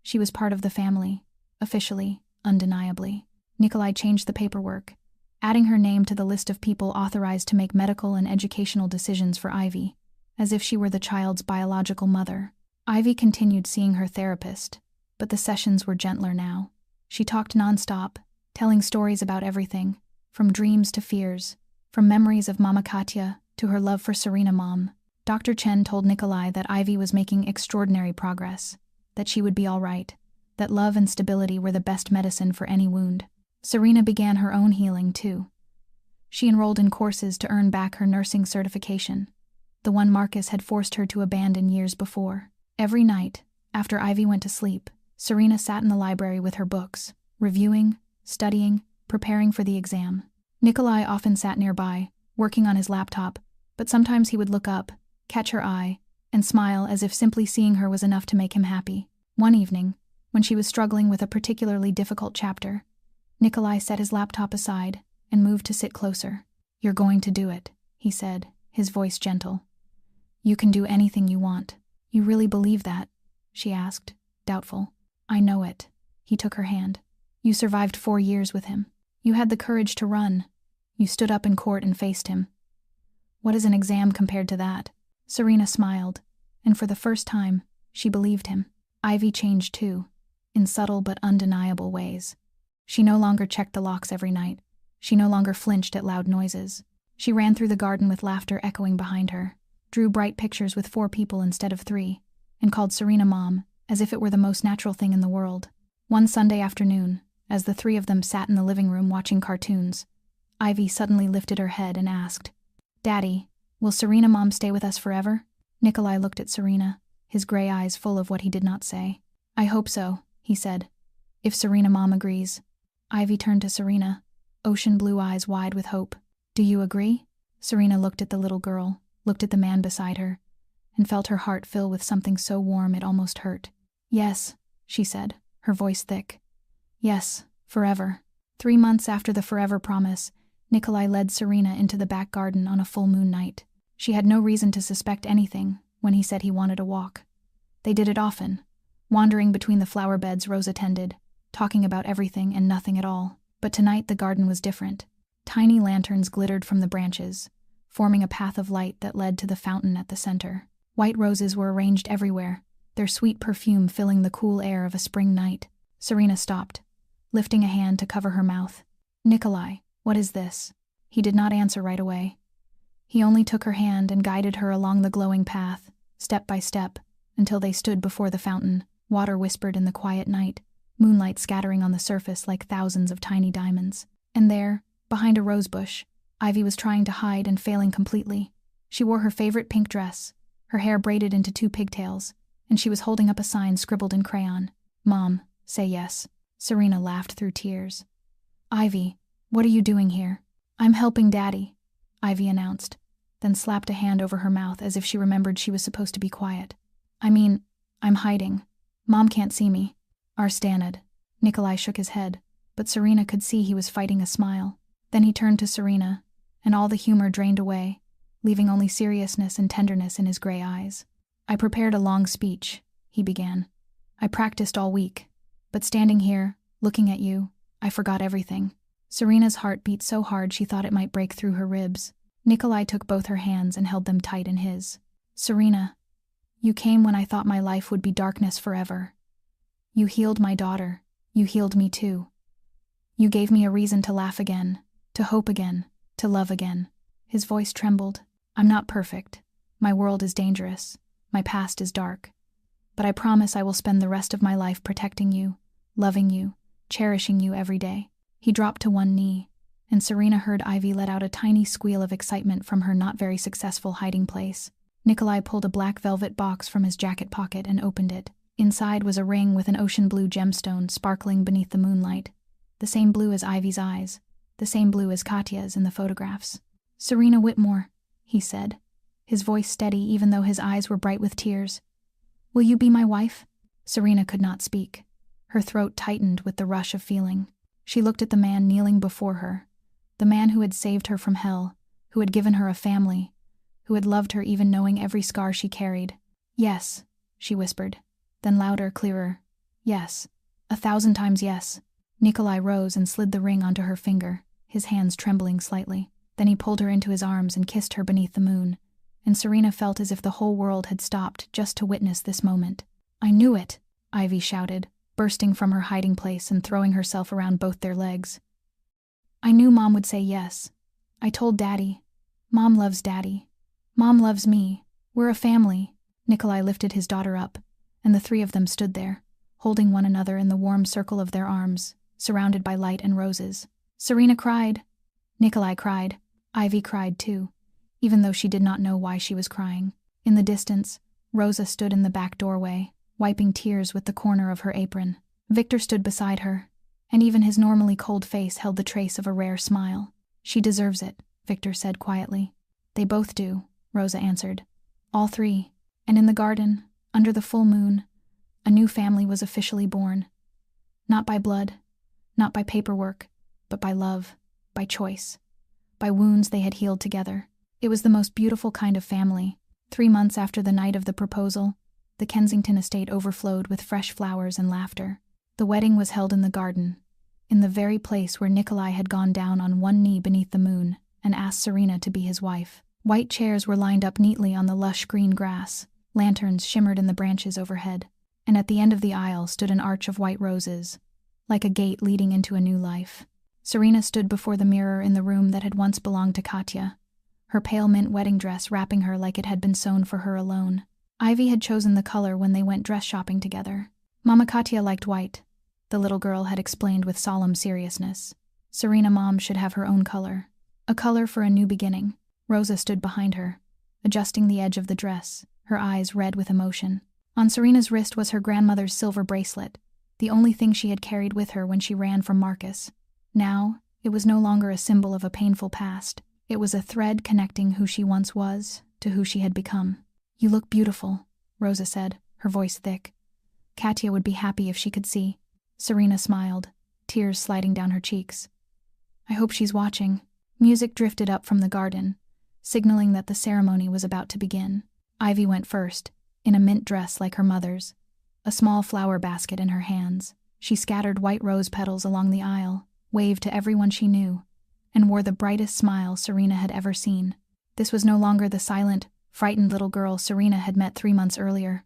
She was part of the family, officially, undeniably. Nikolai changed the paperwork, adding her name to the list of people authorized to make medical and educational decisions for Ivy, as if she were the child's biological mother. Ivy continued seeing her therapist, but the sessions were gentler now. She talked nonstop, telling stories about everything, from dreams to fears, from memories of Mama Katya to her love for Serena Mom. Dr. Chen told Nikolai that Ivy was making extraordinary progress, that she would be all right, that love and stability were the best medicine for any wound. Serena began her own healing, too. She enrolled in courses to earn back her nursing certification, the one Marcus had forced her to abandon years before. Every night, after Ivy went to sleep, Serena sat in the library with her books, reviewing, studying, preparing for the exam. Nikolai often sat nearby, working on his laptop, but sometimes he would look up, catch her eye, and smile as if simply seeing her was enough to make him happy. One evening, when she was struggling with a particularly difficult chapter, Nikolai set his laptop aside and moved to sit closer. "You're going to do it," he said, his voice gentle. "You can do anything you want." "You really believe that?" she asked, doubtful. "I know it." He took her hand. "You survived 4 years with him. You had the courage to run. You stood up in court and faced him. What is an exam compared to that?" Serena smiled, and for the first time, she believed him. Ivy changed too, in subtle but undeniable ways. She no longer checked the locks every night. She no longer flinched at loud noises. She ran through the garden with laughter echoing behind her, drew bright pictures with 4 people instead of 3, and called Serena Mom, as if it were the most natural thing in the world. One Sunday afternoon, as the 3 of them sat in the living room watching cartoons, Ivy suddenly lifted her head and asked, "Daddy, will Serena Mom stay with us forever?" Nikolai looked at Serena, his gray eyes full of what he did not say. "I hope so," he said, "if Serena Mom agrees." Ivy turned to Serena, ocean blue eyes wide with hope. "Do you agree?" Serena looked at the little girl, looked at the man beside her, and felt her heart fill with something so warm it almost hurt. "Yes," she said, her voice thick. "Yes, forever." 3 months after the forever promise, Nikolai led Serena into the back garden on a full moon night. She had no reason to suspect anything when he said he wanted a walk. They did it often, wandering between the flower beds Rosa tended, talking about everything and nothing at all. But tonight the garden was different. Tiny lanterns glittered from the branches, forming a path of light that led to the fountain at the center. White roses were arranged everywhere, their sweet perfume filling the cool air of a spring night. Serena stopped, lifting a hand to cover her mouth. "Nikolai, what is this?" He did not answer right away. He only took her hand and guided her along the glowing path, step by step, until they stood before the fountain. Water whispered in the quiet night, moonlight scattering on the surface like thousands of tiny diamonds. And there, behind a rosebush, Ivy was trying to hide and failing completely. She wore her favorite pink dress, her hair braided into 2 pigtails, and she was holding up a sign scribbled in crayon. "Mom, say yes." Serena laughed through tears. "Ivy, what are you doing here?" "I'm helping Daddy," Ivy announced, then slapped a hand over her mouth as if she remembered she was supposed to be quiet. I'm hiding. Mom can't see me." "Arstanad." Nikolai shook his head, but Serena could see he was fighting a smile. Then he turned to Serena, and all the humor drained away, leaving only seriousness and tenderness in his gray eyes. "I prepared a long speech," he began. "I practiced all week, but standing here, looking at you, I forgot everything." Serena's heart beat so hard she thought it might break through her ribs. Nikolai took both her hands and held them tight in his. "Serena, you came when I thought my life would be darkness forever. You healed my daughter. You healed me too. You gave me a reason to laugh again, to hope again, to love again." His voice trembled. "I'm not perfect. My world is dangerous. My past is dark. But I promise I will spend the rest of my life protecting you, loving you, cherishing you every day." He dropped to one knee, and Serena heard Ivy let out a tiny squeal of excitement from her not very successful hiding place. Nikolai pulled a black velvet box from his jacket pocket and opened it. Inside was a ring with an ocean blue gemstone sparkling beneath the moonlight, the same blue as Ivy's eyes, the same blue as Katya's in the photographs. "Serena Whitmore," he said, his voice steady even though his eyes were bright with tears. "Will you be my wife?" Serena could not speak. Her throat tightened with the rush of feeling. She looked at the man kneeling before her, the man who had saved her from hell, who had given her a family, who had loved her even knowing every scar she carried. "Yes," she whispered, then louder, clearer. Yes. 1,000 times yes. Nikolai rose and slid the ring onto her finger, his hands trembling slightly. Then he pulled her into his arms and kissed her beneath the moon, and Serena felt as if the whole world had stopped just to witness this moment. "I knew it," Ivy shouted, bursting from her hiding place and throwing herself around both their legs. "I knew Mom would say yes. I told Daddy. Mom loves Daddy. Mom loves me. We're a family." Nikolai lifted his daughter up, and the three of them stood there, holding one another in the warm circle of their arms, surrounded by light and roses. Serena cried. Nikolai cried. Ivy cried too, even though she did not know why she was crying. In the distance, Rosa stood in the back doorway, wiping tears with the corner of her apron. Victor stood beside her, and even his normally cold face held the trace of a rare smile. "She deserves it," Victor said quietly. "They both do," Rosa answered. "All three." And in the garden, under the full moon, a new family was officially born. Not by blood, not by paperwork, but by love, by choice, by wounds they had healed together. It was the most beautiful kind of family. 3 months after the night of the proposal, the Kensington estate overflowed with fresh flowers and laughter. The wedding was held in the garden, in the very place where Nikolai had gone down on one knee beneath the moon and asked Serena to be his wife. White chairs were lined up neatly on the lush green grass, lanterns shimmered in the branches overhead, and at the end of the aisle stood an arch of white roses, like a gate leading into a new life. Serena stood before the mirror in the room that had once belonged to Katya, her pale mint wedding dress wrapping her like it had been sewn for her alone. Ivy had chosen the color when they went dress shopping together. Mama Katya liked white, the little girl had explained with solemn seriousness. Serena Mom should have her own color, a color for a new beginning. Rosa stood behind her, adjusting the edge of the dress, her eyes red with emotion. On Serena's wrist was her grandmother's silver bracelet, the only thing she had carried with her when she ran from Marcus. Now, it was no longer a symbol of a painful past. It was a thread connecting who she once was to who she had become. "You look beautiful," Rosa said, her voice thick. Katya would be happy if she could see. Serena smiled, tears sliding down her cheeks. "I hope she's watching." Music drifted up from the garden, signaling that the ceremony was about to begin. Ivy went first, in a mint dress like her mother's, a small flower basket in her hands. She scattered white rose petals along the aisle, waved to everyone she knew, and wore the brightest smile Serena had ever seen. This was no longer the silent, frightened little girl Serena had met 3 months earlier.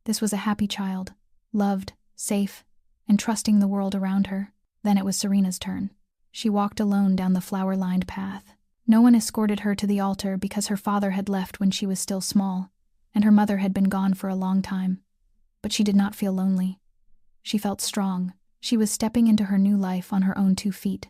This was a happy child, loved, safe, and trusting the world around her. Then it was Serena's turn. She walked alone down the flower-lined path. No one escorted her to the altar because her father had left when she was still small, and her mother had been gone for a long time. But she did not feel lonely. She felt strong. She was stepping into her new life on her own 2 feet,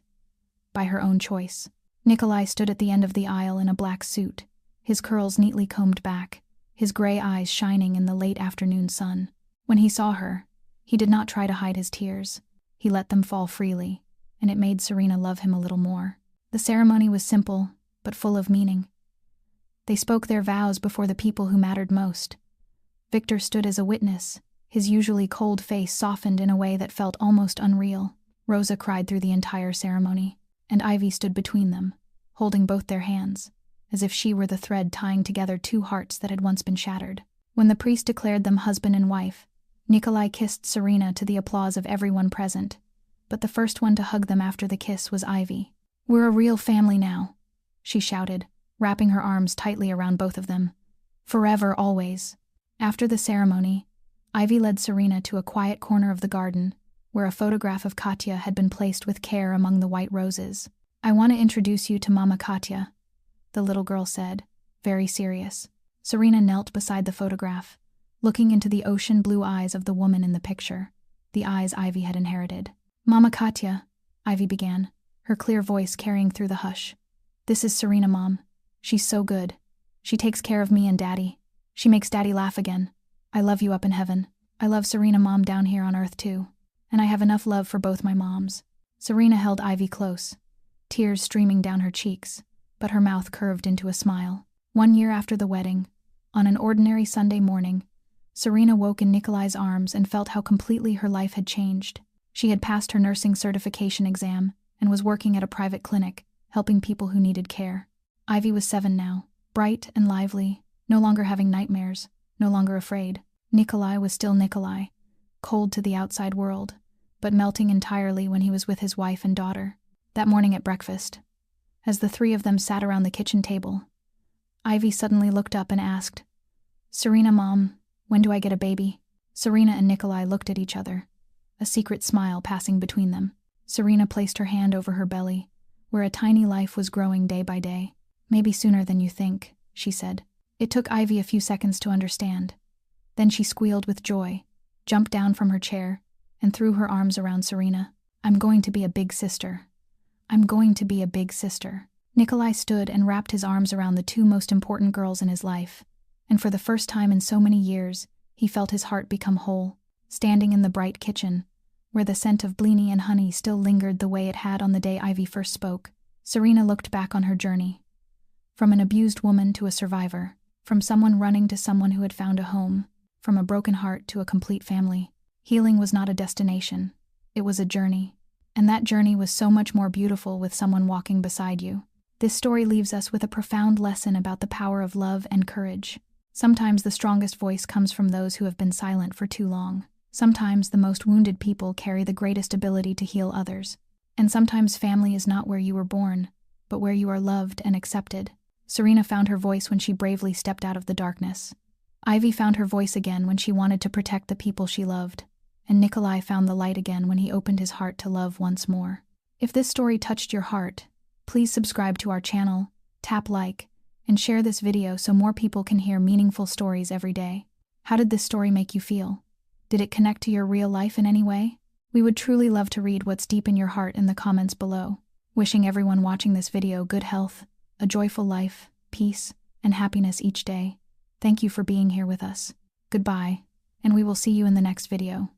by her own choice. Nikolai stood at the end of the aisle in a black suit, his curls neatly combed back, his gray eyes shining in the late afternoon sun. When he saw her, he did not try to hide his tears. He let them fall freely, and it made Serena love him a little more. The ceremony was simple, but full of meaning. They spoke their vows before the people who mattered most. Victor stood as a witness, his usually cold face softened in a way that felt almost unreal. Rosa cried through the entire ceremony, and Ivy stood between them, holding both their hands, as if she were the thread tying together 2 hearts that had once been shattered. When the priest declared them husband and wife, Nikolai kissed Serena to the applause of everyone present, but the first one to hug them after the kiss was Ivy. "We're a real family now," she shouted, wrapping her arms tightly around both of them. "Forever, always." After the ceremony, Ivy led Serena to a quiet corner of the garden, where a photograph of Katya had been placed with care among the white roses. "I want to introduce you to Mama Katya," the little girl said, very serious. Serena knelt beside the photograph, looking into the ocean blue eyes of the woman in the picture, the eyes Ivy had inherited. "Mama Katya," Ivy began, her clear voice carrying through the hush. "This is Serena, Mom. She's so good. She takes care of me and Daddy. She makes Daddy laugh again. I love you up in heaven. I love Serena, Mom, down here on earth too. And I have enough love for both my moms." Serena held Ivy close, tears streaming down her cheeks, but her mouth curved into a smile. 1 year after the wedding, on an ordinary Sunday morning, Serena woke in Nikolai's arms and felt how completely her life had changed. She had passed her nursing certification exam and was working at a private clinic, helping people who needed care. Ivy was 7 now, bright and lively, no longer having nightmares, no longer afraid. Nikolai was still Nikolai, cold to the outside world, but melting entirely when he was with his wife and daughter. That morning at breakfast, as the three of them sat around the kitchen table, Ivy suddenly looked up and asked, "Serena, Mom, when do I get a baby?" Serena and Nikolai looked at each other, a secret smile passing between them. Serena placed her hand over her belly, where a tiny life was growing day by day. "Maybe sooner than you think," she said. It took Ivy a few seconds to understand. Then she squealed with joy, jumped down from her chair, and threw her arms around Serena. "I'm going to be a big sister. I'm going to be a big sister." Nikolai stood and wrapped his arms around the two most important girls in his life, and for the first time in so many years, he felt his heart become whole. Standing in the bright kitchen, where the scent of blini and honey still lingered the way it had on the day Ivy first spoke, Serena looked back on her journey. From an abused woman to a survivor, from someone running to someone who had found a home, from a broken heart to a complete family. Healing was not a destination, it was a journey. And that journey was so much more beautiful with someone walking beside you. This story leaves us with a profound lesson about the power of love and courage. Sometimes the strongest voice comes from those who have been silent for too long. Sometimes the most wounded people carry the greatest ability to heal others. And sometimes family is not where you were born, but where you are loved and accepted. Serena found her voice when she bravely stepped out of the darkness. Ivy found her voice again when she wanted to protect the people she loved. And Nikolai found the light again when he opened his heart to love once more. If this story touched your heart, please subscribe to our channel, tap like, and share this video so more people can hear meaningful stories every day. How did this story make you feel? Did it connect to your real life in any way? We would truly love to read what's deep in your heart in the comments below. Wishing everyone watching this video good health, a joyful life, peace, and happiness each day. Thank you for being here with us. Goodbye, and we will see you in the next video.